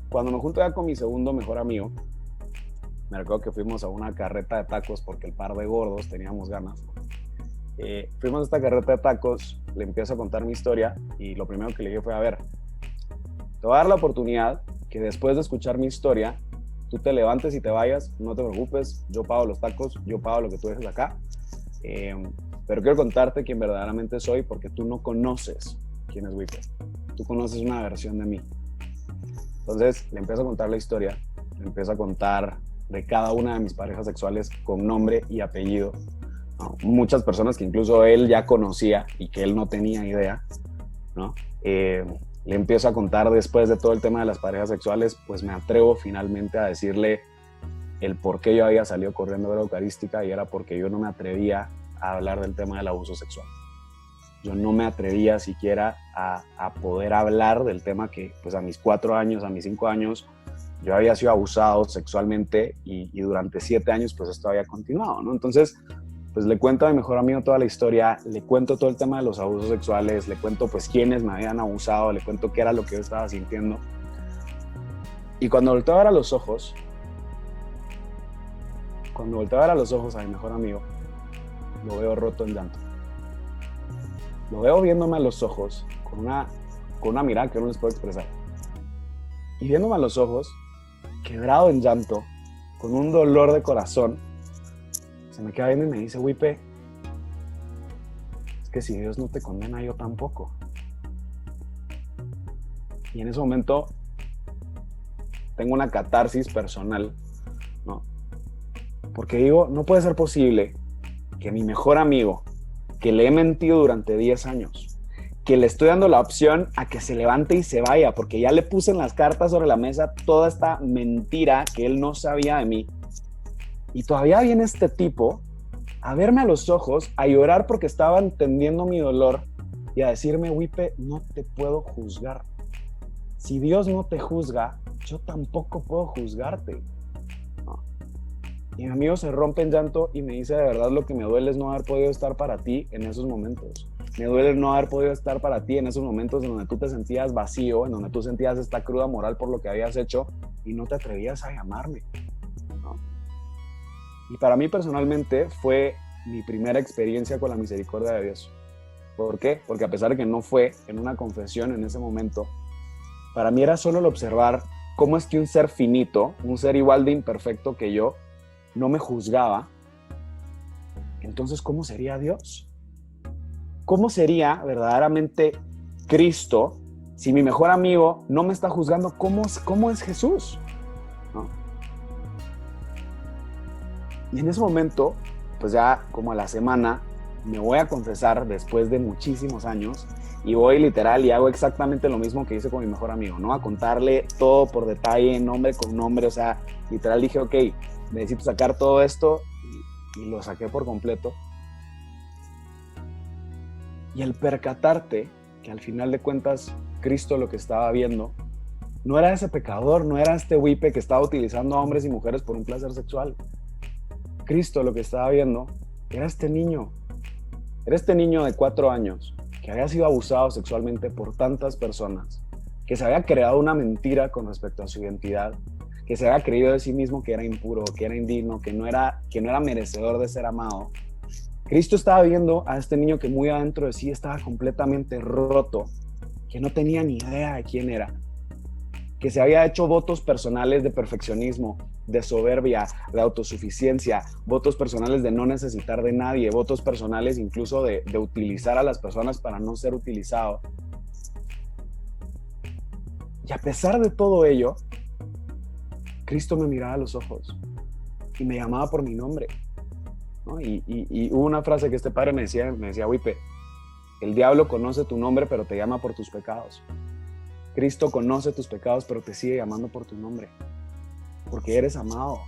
Cuando me junto ya con mi segundo mejor amigo, me recuerdo que fuimos a una carreta de tacos porque el par de gordos teníamos ganas. Fuimos a esta carreta de tacos, le empiezo a contar mi historia y lo primero que le dije fue, a ver, te voy a dar la oportunidad que después de escuchar mi historia, tú te levantes y te vayas, no te preocupes, yo pago los tacos, yo pago lo que tú dejes acá, pero quiero contarte quién verdaderamente soy porque tú no conoces quién es Wipe, tú conoces una versión de mí. Entonces le empiezo a contar la historia, le empiezo a contar de cada una de mis parejas sexuales con nombre y apellido, ¿no? Muchas personas que incluso él ya conocía y que él no tenía idea, ¿no? Le empiezo a contar después de todo el tema de las parejas sexuales, pues me atrevo finalmente a decirle el por qué yo había salido corriendo de la eucarística y era porque yo no me atrevía a hablar del tema del abuso sexual. Yo no me atrevía siquiera a poder hablar del tema que pues a mis 4 años, a mis 5 años, yo había sido abusado sexualmente y durante 7 años pues esto había continuado, ¿no? Entonces, pues le cuento a mi mejor amigo toda la historia, le cuento todo el tema de los abusos sexuales, le cuento pues quiénes me habían abusado, le cuento qué era lo que yo estaba sintiendo. Y cuando volteo a ver a los ojos, a mi mejor amigo, lo veo roto en llanto. Lo veo viéndome a los ojos con una mirada que no les puedo expresar. Y viéndome a los ojos, quebrado en llanto, con un dolor de corazón, se me queda viendo y me dice, Wipe, es que si Dios no te condena, yo tampoco. Y en ese momento tengo una catarsis personal, ¿no? Porque digo, no puede ser posible que mi mejor amigo, que le he mentido durante 10 años, que le estoy dando la opción a que se levante y se vaya, porque ya le puse en las cartas sobre la mesa toda esta mentira que él no sabía de mí. Y todavía viene este tipo a verme a los ojos, a llorar porque estaba entendiendo mi dolor y a decirme, Wipe, no te puedo juzgar. Si Dios no te juzga, yo tampoco puedo juzgarte. ¿No? Y mi amigo se rompe en llanto y me dice, de verdad lo que me duele es no haber podido estar para ti en esos momentos. Me duele no haber podido estar para ti en esos momentos en donde tú te sentías vacío, en donde tú sentías esta cruda moral por lo que habías hecho y no te atrevías a llamarme. ¿No? Y para mí personalmente fue mi primera experiencia con la misericordia de Dios. ¿Por qué? Porque a pesar de que no fue en una confesión en ese momento, para mí era solo el observar cómo es que un ser finito, un ser igual de imperfecto que yo, no me juzgaba. Entonces, ¿cómo sería Dios? ¿Cómo sería verdaderamente Cristo si mi mejor amigo no me está juzgando? ¿Cómo es Jesús? ¿No? Y en ese momento, pues ya como a la semana, me voy a confesar después de muchísimos años y voy literal y hago exactamente lo mismo que hice con mi mejor amigo, ¿no? A contarle todo por detalle, nombre con nombre, o sea, literal dije, ok, necesito sacar todo esto y lo saqué por completo. Y al percatarte que al final de cuentas Cristo lo que estaba viendo no era ese pecador, no era este Wipe que estaba utilizando a hombres y mujeres por un placer sexual. Cristo lo que estaba viendo era este niño de 4 años que había sido abusado sexualmente por tantas personas, que se había creado una mentira con respecto a su identidad, que se había creído de sí mismo que era impuro, que era indigno, que no era merecedor de ser amado. Cristo estaba viendo a este niño que muy adentro de sí estaba completamente roto, que no tenía ni idea de quién era, que se había hecho votos personales de perfeccionismo, de soberbia, de autosuficiencia, votos personales de no necesitar de nadie, votos personales incluso de utilizar a las personas para no ser utilizado. Y a pesar de todo ello, Cristo me miraba a los ojos y me llamaba por mi nombre, ¿no? Y hubo una frase que este padre me decía, Wipe, el diablo conoce tu nombre pero te llama por tus pecados. Cristo conoce tus pecados pero te sigue llamando por tu nombre, porque eres amado.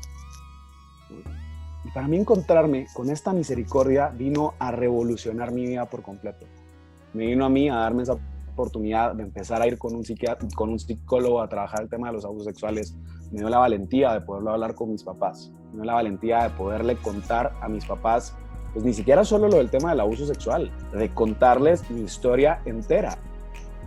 Y para mí encontrarme con esta misericordia vino a revolucionar mi vida por completo. Me vino a mí a darme esa oportunidad de empezar a ir con un psicólogo a trabajar el tema de los abusos sexuales. Me dio la valentía de poderlo hablar con mis papás. Me dio la valentía de poderle contar a mis papás, pues ni siquiera solo lo del tema del abuso sexual, de contarles mi historia entera,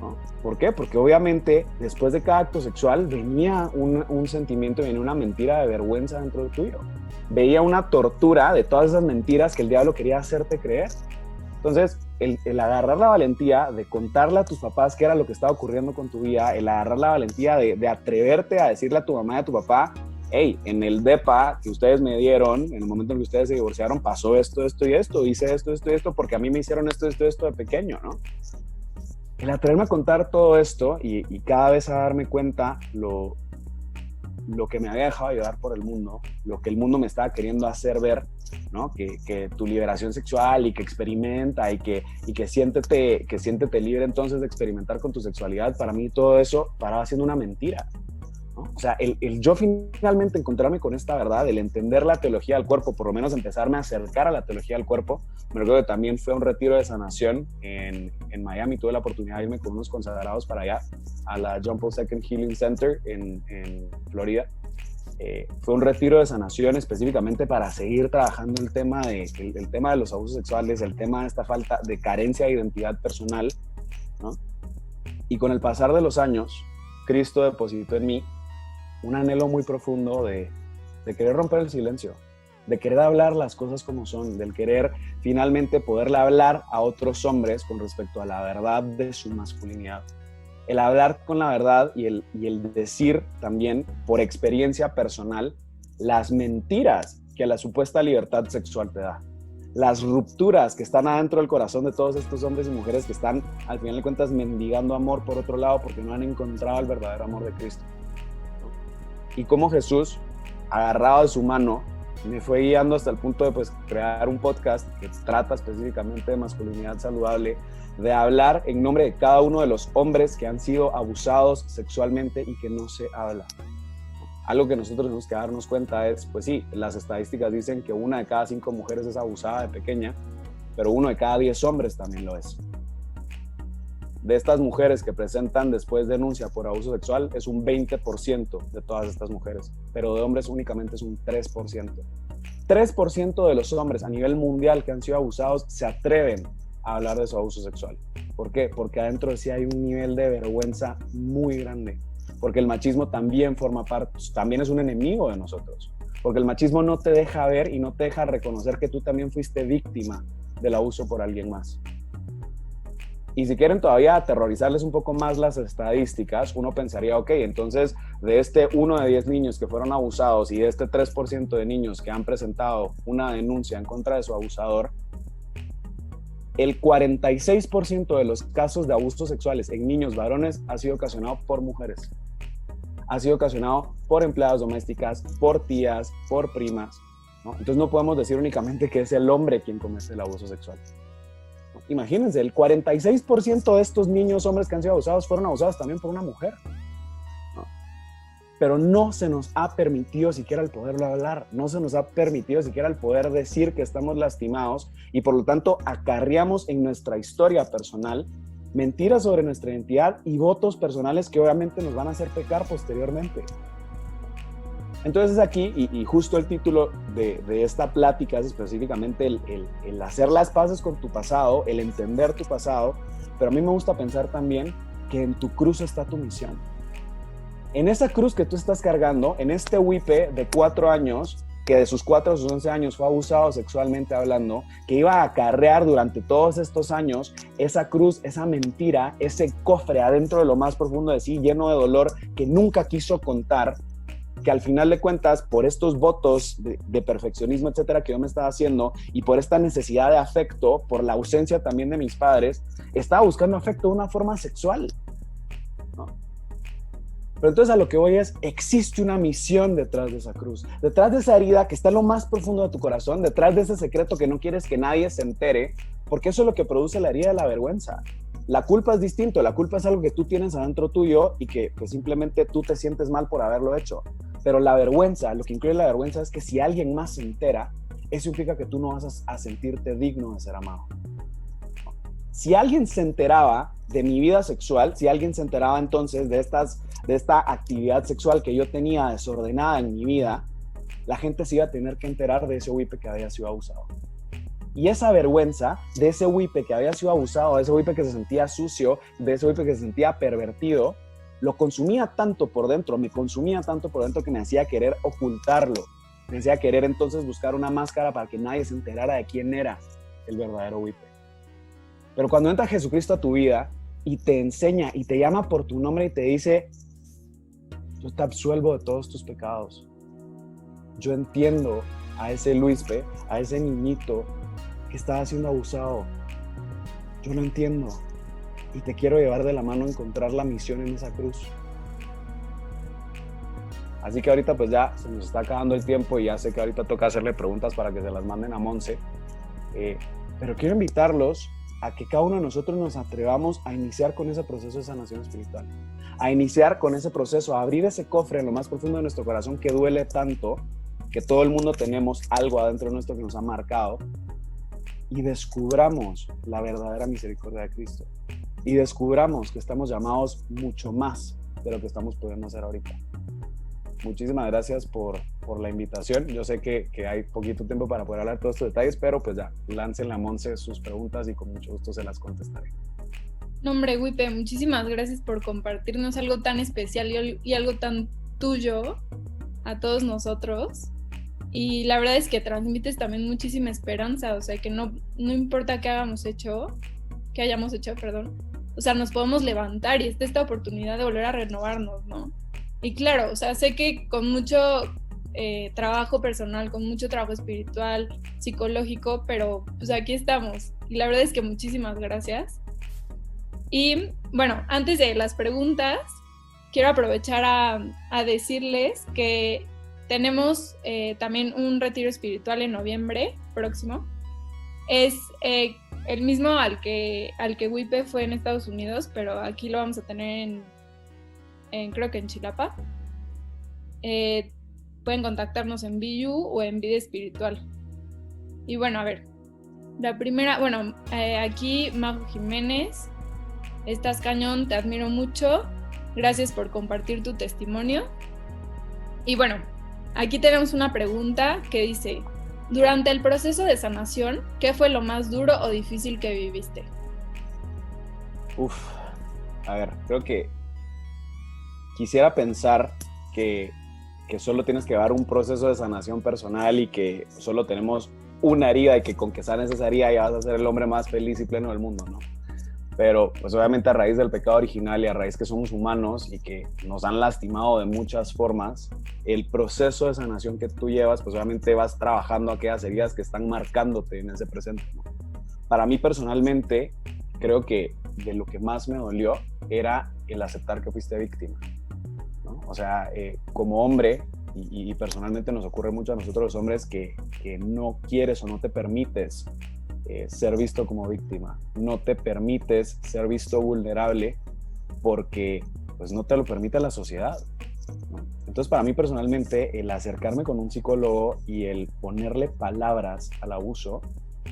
¿no? ¿Por qué? Porque obviamente después de cada acto sexual venía un sentimiento, venía una mentira de vergüenza dentro de tuyo. Veía una tortura de todas esas mentiras que el diablo quería hacerte creer. Entonces, el agarrar la valentía de contarle a tus papás qué era lo que estaba ocurriendo con tu vida, el agarrar la valentía de atreverte a decirle a tu mamá y a tu papá, hey, en el DEPA que ustedes me dieron, en el momento en que ustedes se divorciaron, pasó esto, esto y esto, hice esto, esto y esto, porque a mí me hicieron esto, esto y esto de pequeño, ¿no? El atreverme a contar todo esto y cada vez a darme cuenta lo que me había dejado llevar por el mundo, lo que el mundo me estaba queriendo hacer ver, ¿no? Que tu liberación sexual y que experimenta y que siéntete libre entonces de experimentar con tu sexualidad, para mí todo eso paraba siendo una mentira, ¿no? O sea, el yo finalmente encontrarme con esta verdad, el entender la teología del cuerpo, por lo menos empezarme a acercar a la teología del cuerpo. Me recuerdo que también fue un retiro de sanación en Miami, tuve la oportunidad de irme con unos consagrados para allá, a la John Paul II Healing Center en Florida. Fue un retiro de sanación específicamente para seguir trabajando el tema de los abusos sexuales, el tema de esta falta de carencia de identidad personal, ¿no? Y con el pasar de los años, Cristo depositó en mí un anhelo muy profundo de querer romper el silencio, de querer hablar las cosas como son, del querer finalmente poderle hablar a otros hombres con respecto a la verdad de su masculinidad. El hablar con la verdad y el decir también por experiencia personal las mentiras que la supuesta libertad sexual te da. Las rupturas que están adentro del corazón de todos estos hombres y mujeres que están, al final de cuentas, mendigando amor por otro lado porque no han encontrado el verdadero amor de Cristo. Y cómo Jesús, agarrado de su mano, me fue guiando hasta el punto de crear un podcast que trata específicamente de masculinidad saludable, de hablar en nombre de cada uno de los hombres que han sido abusados sexualmente y que no se habla. algo que nosotros tenemos que darnos cuenta es, pues sí, las estadísticas dicen que 1 de cada 5 mujeres es abusada de pequeña, pero 1 de cada 10 hombres también lo es. De estas mujeres que presentan después denuncia por abuso sexual, es un 20% de todas estas mujeres, pero de hombres únicamente es un 3%. 3% de los hombres a nivel mundial que han sido abusados se atreven a hablar de su abuso sexual. ¿Por qué? Porque adentro de sí hay un nivel de vergüenza muy grande. Porque el machismo también forma parte, también es un enemigo de nosotros. Porque el machismo no te deja ver y no te deja reconocer que tú también fuiste víctima del abuso por alguien más. Y si quieren todavía aterrorizarles un poco más las estadísticas, uno pensaría, ok, entonces de este 1 de 10 niños que fueron abusados y de este 3% de niños que han presentado una denuncia en contra de su abusador, el 46% de los casos de abusos sexuales en niños varones ha sido ocasionado por mujeres. Ha sido ocasionado por empleadas domésticas, por tías, por primas, ¿no? Entonces no podemos decir únicamente que es el hombre quien comete el abuso sexual. Imagínense, el 46% de estos niños, hombres que han sido abusados, fueron abusados también por una mujer, ¿no? Pero no se nos ha permitido siquiera el poderlo hablar, no se nos ha permitido siquiera el poder decir que estamos lastimados y por lo tanto acarreamos en nuestra historia personal mentiras sobre nuestra identidad y votos personales que obviamente nos van a hacer pecar posteriormente. Entonces aquí, y justo el título de esta plática es específicamente el hacer las paces con tu pasado, el entender tu pasado, pero a mí me gusta pensar también que en tu cruz está tu misión. En esa cruz que tú estás cargando, en este Wipe de 4 años, que de sus 4 a sus 11 años fue abusado sexualmente hablando, que iba a acarrear durante todos estos años esa cruz, esa mentira, ese cofre adentro de lo más profundo de sí, lleno de dolor, que nunca quiso contar, que al final de cuentas, por estos votos de perfeccionismo, etcétera, que yo me estaba haciendo, y por esta necesidad de afecto, por la ausencia también de mis padres, estaba buscando afecto de una forma sexual, ¿no? Pero entonces a lo que voy es, existe una misión detrás de esa cruz, detrás de esa herida que está en lo más profundo de tu corazón, detrás de ese secreto que no quieres que nadie se entere, porque eso es lo que produce la herida de la vergüenza. La culpa es distinto, la culpa es algo que tú tienes adentro tuyo y que simplemente tú te sientes mal por haberlo hecho. Pero la vergüenza, lo que incluye la vergüenza es que si alguien más se entera, eso implica que tú no vas a sentirte digno de ser amado. Si alguien se enteraba de mi vida sexual, si alguien se enteraba entonces de esta actividad sexual que yo tenía desordenada en mi vida, la gente se iba a tener que enterar de ese Wipe que había sido abusado. Y esa vergüenza de ese Wipe que había sido abusado, de ese Wipe que se sentía sucio, de ese Wipe que se sentía pervertido, lo consumía tanto por dentro, me consumía tanto por dentro que me hacía querer ocultarlo. Me hacía querer entonces buscar una máscara para que nadie se enterara de quién era el verdadero Wipe. Pero cuando entra Jesucristo a tu vida y te enseña y te llama por tu nombre y te dice, yo te absuelvo de todos tus pecados. Yo entiendo a ese Luispe, a ese niñito que estaba siendo abusado. Yo lo entiendo. Y te quiero llevar de la mano a encontrar la misión en esa cruz. Así que ahorita pues ya se nos está acabando el tiempo y ya sé que ahorita toca hacerle preguntas para que se las manden a Monse. Pero quiero invitarlos a que cada uno de nosotros nos atrevamos a iniciar con ese proceso de sanación espiritual. A iniciar con ese proceso, a abrir ese cofre en lo más profundo de nuestro corazón que duele tanto, que todo el mundo tenemos algo adentro de nuestro que nos ha marcado, y descubramos la verdadera misericordia de Cristo. Y descubramos que estamos llamados mucho más de lo que estamos pudiendo hacer ahorita. Muchísimas gracias por la invitación. Yo sé que hay poquito tiempo para poder hablar de todos estos detalles, pero pues ya, láncenle a Monse sus preguntas y con mucho gusto se las contestaré. No, hombre, Wipe, muchísimas gracias por compartirnos algo tan especial y algo tan tuyo a todos nosotros. Y la verdad es que transmites también muchísima esperanza, o sea, que no importa qué hayamos hecho, o sea, nos podemos levantar y está esta oportunidad de volver a renovarnos, ¿no? Y claro, o sea, sé que con mucho trabajo personal, con mucho trabajo espiritual, psicológico, pero pues aquí estamos. Y la verdad es que muchísimas gracias. Y bueno, antes de las preguntas, quiero aprovechar a decirles que tenemos también un retiro espiritual en noviembre próximo. Es el mismo al que Wipe fue en Estados Unidos, pero aquí lo vamos a tener en creo que en Chilapa. pueden contactarnos en BU o en Vida Espiritual. Y bueno, a ver, la primera, bueno, aquí Majo Jiménez, estás cañón, te admiro mucho, gracias por compartir tu testimonio. Y bueno, aquí tenemos una pregunta que dice, durante el proceso de sanación, ¿qué fue lo más duro o difícil que viviste? A ver, creo que quisiera pensar que solo tienes que llevar un proceso de sanación personal y que solo tenemos una herida y que con que sanes esa herida ya vas a ser el hombre más feliz y pleno del mundo, ¿no? Pero pues obviamente a raíz del pecado original y a raíz que somos humanos y que nos han lastimado de muchas formas, el proceso de sanación que tú llevas, pues obviamente vas trabajando aquellas heridas que están marcándote en ese presente, ¿no? Para mí personalmente, creo que de lo que más me dolió era el aceptar que fuiste víctima, ¿no? O sea, como hombre, y personalmente nos ocurre mucho a nosotros los hombres que no quieres o no te permites ser visto como víctima, no te permites ser visto vulnerable porque pues no te lo permite la sociedad, ¿no? Entonces para mí personalmente el acercarme con un psicólogo y el ponerle palabras al abuso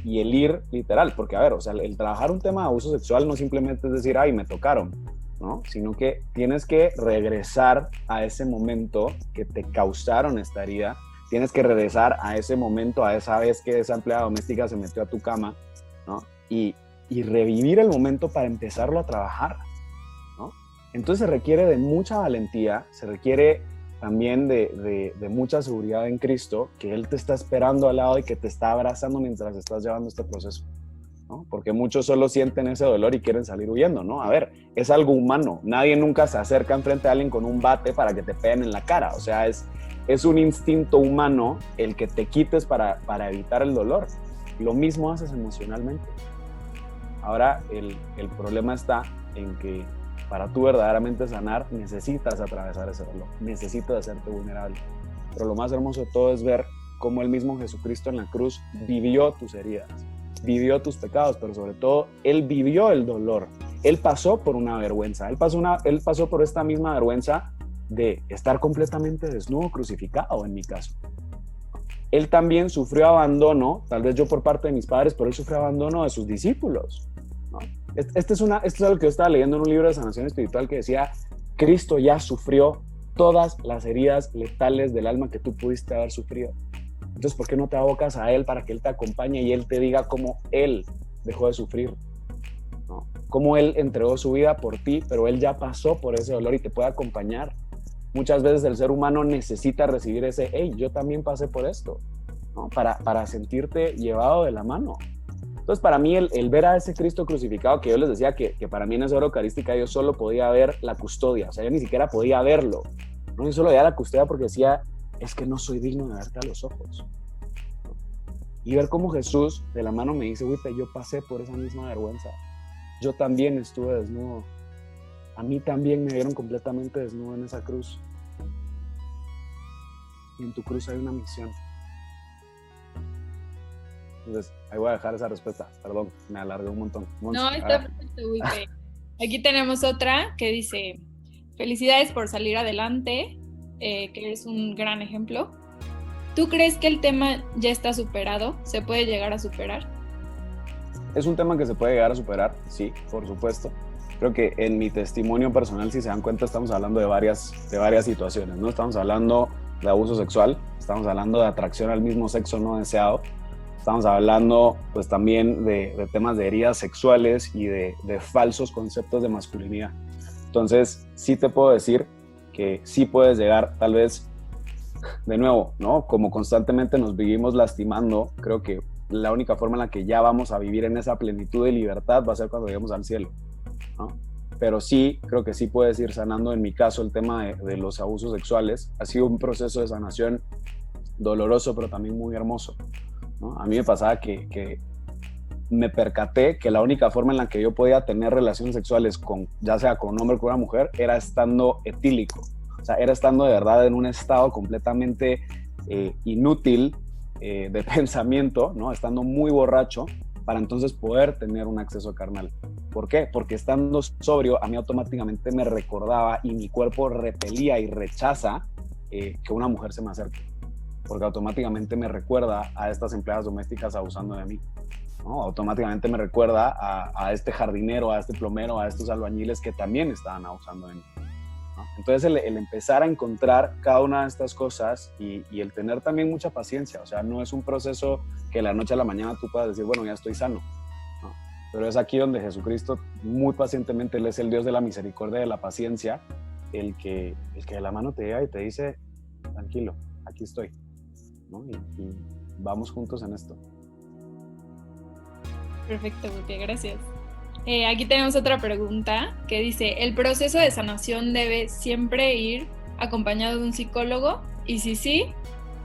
y el ir literal, porque a ver, o sea, el trabajar un tema de abuso sexual no simplemente es decir, ay, me tocaron, ¿no? Sino que tienes que regresar a ese momento que te causaron esta herida. Tienes que regresar a ese momento, a esa vez que esa empleada doméstica se metió a tu cama, ¿no? Y revivir el momento para empezarlo a trabajar, ¿no? Entonces se requiere de mucha valentía, se requiere también de mucha seguridad en Cristo, que Él te está esperando al lado y que te está abrazando mientras estás llevando este proceso, ¿no? Porque muchos solo sienten ese dolor y quieren salir huyendo, ¿no? A ver, es algo humano. Nadie nunca se acerca enfrente a alguien con un bate para que te peguen en la cara. O sea, es un instinto humano el que te quites para evitar el dolor. Lo mismo haces emocionalmente. Ahora, el problema está en que para tú verdaderamente sanar, necesitas atravesar ese dolor, necesitas hacerte vulnerable. Pero lo más hermoso de todo es ver cómo el mismo Jesucristo en la cruz vivió tus heridas, vivió tus pecados, pero sobre todo, Él vivió el dolor. Él pasó por una vergüenza, Él pasó por esta misma vergüenza de estar completamente desnudo, crucificado en mi caso. Él también sufrió abandono, tal vez yo por parte de mis padres, pero Él sufrió abandono de sus discípulos, ¿no? Esto es algo que yo estaba leyendo en un libro de sanación espiritual que decía, Cristo ya sufrió todas las heridas letales del alma que tú pudiste haber sufrido. Entonces, ¿por qué no te abocas a Él para que Él te acompañe y Él te diga cómo Él dejó de sufrir, ¿no? Cómo Él entregó su vida por ti, pero Él ya pasó por ese dolor y te puede acompañar. Muchas veces el ser humano necesita recibir ese, hey, yo también pasé por esto, ¿no? Para sentirte llevado de la mano. Entonces, para mí, el ver a ese Cristo crucificado, que yo les decía que para mí en esa hora eucarística yo solo podía ver la custodia, o sea, yo ni siquiera podía verlo, ¿no? Yo solo veía la custodia porque decía, es que no soy digno de verte a los ojos, ¿no? Y ver cómo Jesús de la mano me dice, Wipe, yo pasé por esa misma vergüenza, yo también estuve desnudo, a mí también me vieron completamente desnudo en esa cruz, y en tu cruz hay una misión. Entonces, ahí voy a dejar esa respuesta. Perdón, me alargué un montón. No, está perfecto, Wipe. Aquí tenemos otra que dice, felicidades por salir adelante, que eres un gran ejemplo. ¿Tú crees que el tema ya está superado? ¿Se puede llegar a superar? Es un tema que se puede llegar a superar, sí, por supuesto. Creo que en mi testimonio personal, si se dan cuenta, estamos hablando de varias situaciones, ¿no? Estamos hablando de abuso sexual, estamos hablando de atracción al mismo sexo no deseado, estamos hablando pues también de temas de heridas sexuales y de falsos conceptos de masculinidad. Entonces, sí te puedo decir que sí puedes llegar, tal vez, de nuevo, ¿no? Como constantemente nos vivimos lastimando, creo que la única forma en la que ya vamos a vivir en esa plenitud de libertad va a ser cuando lleguemos al cielo, ¿no? Pero sí, creo que sí puedes ir sanando. En mi caso, el tema de los abusos sexuales ha sido un proceso de sanación doloroso, pero también muy hermoso, ¿no? A mí me pasaba que me percaté que la única forma en la que yo podía tener relaciones sexuales ya sea con un hombre o con una mujer, era estando etílico. O sea, era estando de verdad en un estado completamente inútil de pensamiento, ¿no? Estando muy borracho, para entonces poder tener un acceso carnal. ¿Por qué? Porque estando sobrio, a mí automáticamente me recordaba y mi cuerpo repelía y rechaza que una mujer se me acerque, porque automáticamente me recuerda a estas empleadas domésticas abusando de mí, ¿no? Automáticamente me recuerda a este jardinero, a este plomero, a estos albañiles que también estaban abusando de mí, ¿no? Entonces el empezar a encontrar cada una de estas cosas y el tener también mucha paciencia, o sea, no es un proceso que de la noche a la mañana tú puedas decir, bueno, ya estoy sano, ¿no? Pero es aquí donde Jesucristo muy pacientemente, Él es el Dios de la misericordia y de la paciencia, el que de la mano te llega y te dice, tranquilo, aquí estoy, ¿no? Y vamos juntos en esto. Perfecto, Guti, gracias. Aquí tenemos otra pregunta que dice, ¿el proceso de sanación debe siempre ir acompañado de un psicólogo? Y si sí,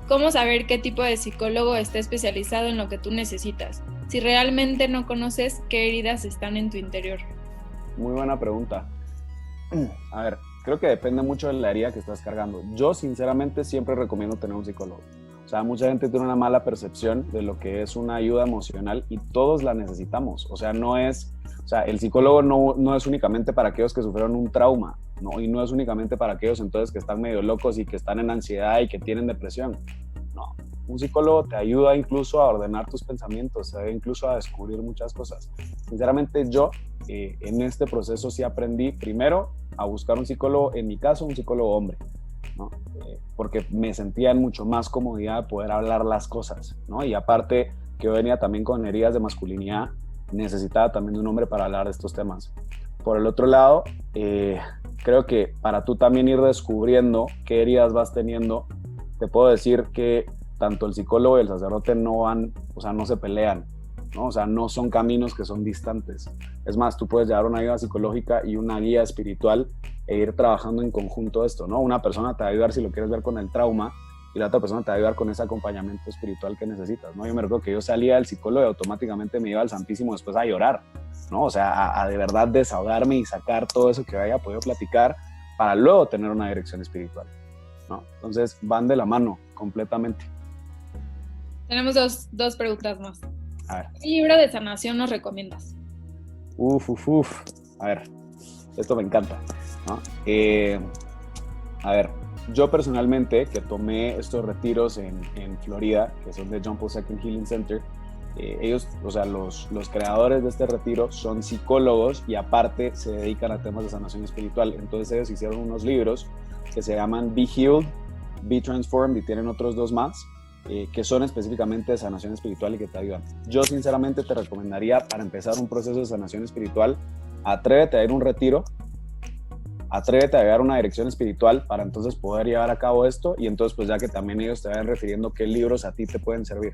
¿cómo saber qué tipo de psicólogo está especializado en lo que tú necesitas? Si realmente no conoces qué heridas están en tu interior. Muy buena pregunta. A ver, creo que depende mucho de la herida que estás cargando. Yo, sinceramente, siempre recomiendo tener un psicólogo. O sea, mucha gente tiene una mala percepción de lo que es una ayuda emocional y todos la necesitamos. O sea, el psicólogo no es únicamente para aquellos que sufrieron un trauma, ¿no? Y no es únicamente para aquellos entonces que están medio locos y que están en ansiedad y que tienen depresión. No, un psicólogo te ayuda incluso a ordenar tus pensamientos, te ayuda incluso a descubrir muchas cosas. Sinceramente, yo en este proceso sí aprendí primero a buscar un psicólogo, en mi caso un psicólogo hombre, ¿no? Porque me sentía en mucho más comodidad de poder hablar las cosas, ¿no? Y aparte que yo venía también con heridas de masculinidad, necesitaba también de un hombre para hablar de estos temas. Por el otro lado, creo que para tú también ir descubriendo qué heridas vas teniendo, te puedo decir que tanto el psicólogo y el sacerdote no se pelean, ¿no? O sea, no son caminos que son distantes. Es más, tú puedes llevar una ayuda psicológica y una guía espiritual e ir trabajando en conjunto esto, ¿no? Una persona te va a ayudar si lo quieres ver con el trauma y la otra persona te va a ayudar con ese acompañamiento espiritual que necesitas, ¿no? Yo me recuerdo que yo salía del psicólogo y automáticamente me iba al Santísimo después a llorar, ¿no? O sea, a de verdad desahogarme y sacar todo eso que había podido platicar para luego tener una dirección espiritual, ¿no? Entonces van de la mano completamente. Tenemos dos preguntas más. A ver. ¿Qué libro de sanación nos recomiendas? A ver, esto me encanta, ¿no? A ver, yo personalmente, que tomé estos retiros en Florida, que son de John Paul II Healing Center, ellos, o sea, los creadores de este retiro son psicólogos y aparte se dedican a temas de sanación espiritual. Entonces ellos hicieron unos libros que se llaman Be Healed, Be Transformed y tienen otros dos más, que son específicamente de sanación espiritual y que te ayudan. Yo sinceramente te recomendaría, para empezar un proceso de sanación espiritual, atrévete a ir a un retiro, atrévete a llevar una dirección espiritual para entonces poder llevar a cabo esto y entonces pues ya que también ellos te vayan refiriendo qué libros a ti te pueden servir.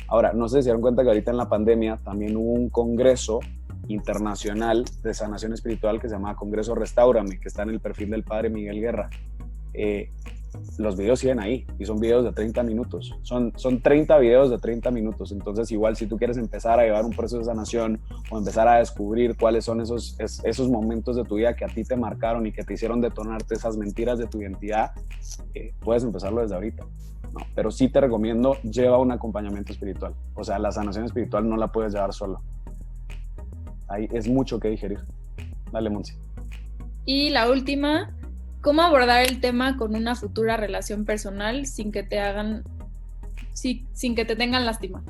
Ahora, no sé si se dieron cuenta que ahorita en la pandemia también hubo un congreso internacional de sanación espiritual que se llama Congreso Restáurame, que está en el perfil del padre Miguel Guerra. Los videos siguen ahí y son videos de 30 minutos. Son 30 videos de 30 minutos. Entonces, igual si tú quieres empezar a llevar un proceso de sanación o empezar a descubrir cuáles son esos momentos de tu vida que a ti te marcaron y que te hicieron detonarte esas mentiras de tu identidad, puedes empezarlo desde ahorita, ¿no? Pero sí te recomiendo, lleva un acompañamiento espiritual. O sea, la sanación espiritual no la puedes llevar solo. Ahí es mucho que digerir. Dale, Monsi. Y la última, ¿cómo abordar el tema con una futura relación personal sin que te tengan lástima?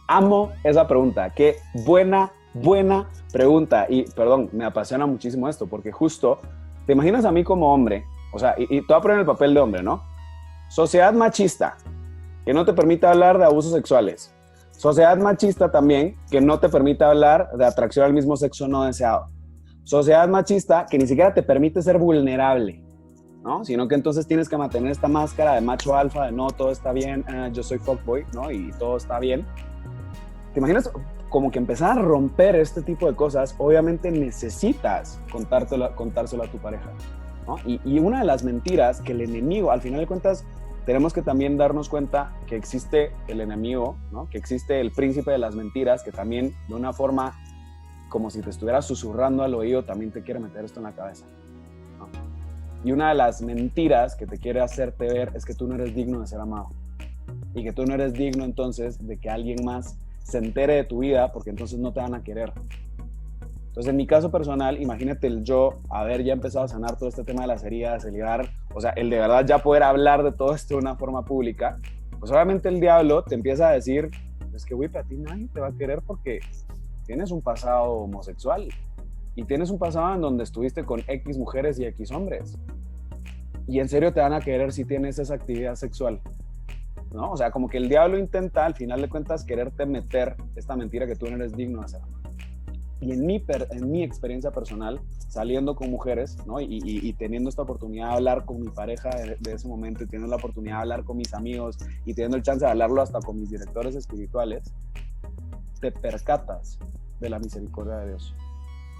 Amo esa pregunta. Qué buena pregunta. Y perdón, me apasiona muchísimo esto, porque justo, te imaginas a mí como hombre, o sea, y te voy a poner el papel de hombre, ¿no? Sociedad machista, que no te permite hablar de abusos sexuales. Sociedad machista también, que no te permite hablar de atracción al mismo sexo no deseado. Sociedad machista que ni siquiera te permite ser vulnerable, ¿no? Sino que entonces tienes que mantener esta máscara de macho alfa, de no, todo está bien, yo soy fuckboy, ¿no? Y todo está bien. ¿Te imaginas como que empezar a romper este tipo de cosas? Obviamente necesitas contárselo a tu pareja, ¿no? Y una de las mentiras que el enemigo, al final de cuentas, tenemos que también darnos cuenta que existe el enemigo, ¿no? Que existe el príncipe de las mentiras, que también de una forma como si te estuviera susurrando al oído, también te quiere meter esto en la cabeza, ¿no? Y una de las mentiras que te quiere hacerte ver es que tú no eres digno de ser amado y que tú no eres digno entonces de que alguien más se entere de tu vida, porque entonces no te van a querer. Entonces, en mi caso personal, imagínate el yo haber ya empezado a sanar todo este tema de las heridas, el llevar o sea, el de verdad ya poder hablar de todo esto de una forma pública, pues obviamente el diablo te empieza a decir, es que güey, a ti nadie te va a querer porque tienes un pasado homosexual y tienes un pasado en donde estuviste con X mujeres y X hombres. Y en serio te van a querer si tienes esa actividad sexual, ¿no? O sea, como que el diablo intenta, al final de cuentas, quererte meter esta mentira que tú no eres digno de ser amado. Y en mi experiencia personal, saliendo con mujeres, ¿no? Y teniendo esta oportunidad de hablar con mi pareja de ese momento, y teniendo la oportunidad de hablar con mis amigos, y teniendo el chance de hablarlo hasta con mis directores espirituales, te percatas de la misericordia de Dios.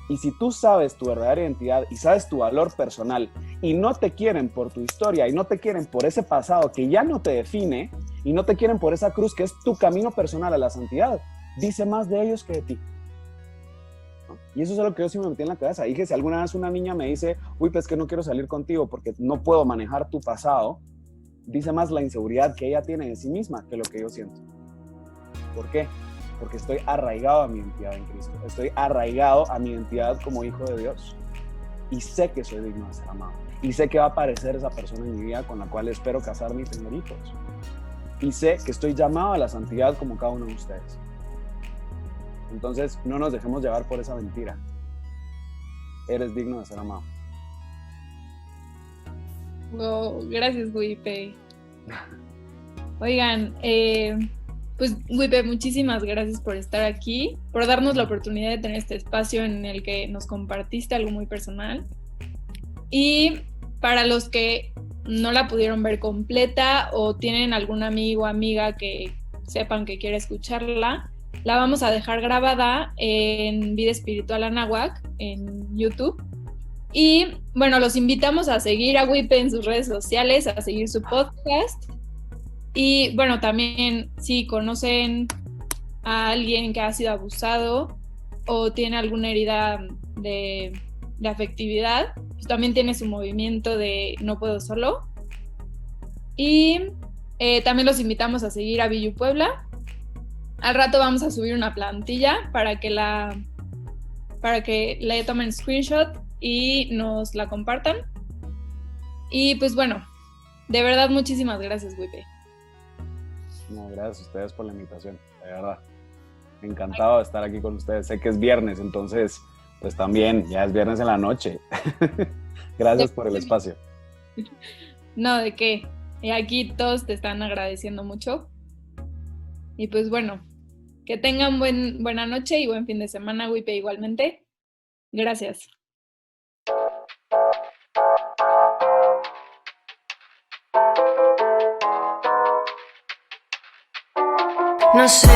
Y si tú sabes tu verdadera identidad y sabes tu valor personal y no te quieren por tu historia y no te quieren por ese pasado que ya no te define y no te quieren por esa cruz que es tu camino personal a la santidad, dice más de ellos que de ti. ¿No? Y eso es algo que yo sí me metí en la cabeza. Dije, si alguna vez una niña me dice, uy, pues que no quiero salir contigo porque no puedo manejar tu pasado, dice más la inseguridad que ella tiene de sí misma que lo que yo siento. ¿Por qué? Porque estoy arraigado a mi identidad en Cristo, estoy arraigado a mi identidad como hijo de Dios y sé que soy digno de ser amado y sé que va a aparecer esa persona en mi vida con la cual espero casarme y tener hijos y sé que estoy llamado a la santidad como cada uno de ustedes. Entonces no nos dejemos llevar por esa mentira. Eres digno de ser amado. Oh, gracias, Wipe. Oigan, pues Wipe, muchísimas gracias por estar aquí, por darnos la oportunidad de tener este espacio en el que nos compartiste algo muy personal. Y para los que no la pudieron ver completa o tienen algún amigo o amiga que sepan que quiere escucharla, la vamos a dejar grabada en Vida Espiritual Anáhuac en YouTube. Y bueno, los invitamos a seguir a Wipe en sus redes sociales, a seguir su podcast. Y bueno, también si conocen a alguien que ha sido abusado o tiene alguna herida de afectividad, pues también tiene su movimiento de No Puedo Solo. Y también los invitamos a seguir a Villu Puebla. Al rato vamos a subir una plantilla para que le tomen screenshot y nos la compartan. Y pues bueno, de verdad muchísimas gracias, Wipe. No, gracias a ustedes por la invitación, de verdad. Encantado de estar aquí con ustedes. Sé que es viernes, entonces, pues también, ya es viernes en la noche. Gracias por el espacio. No, ¿de qué? Y aquí todos te están agradeciendo mucho. Y pues bueno, que tengan buena noche y buen fin de semana, Wipe, igualmente. Gracias. No sé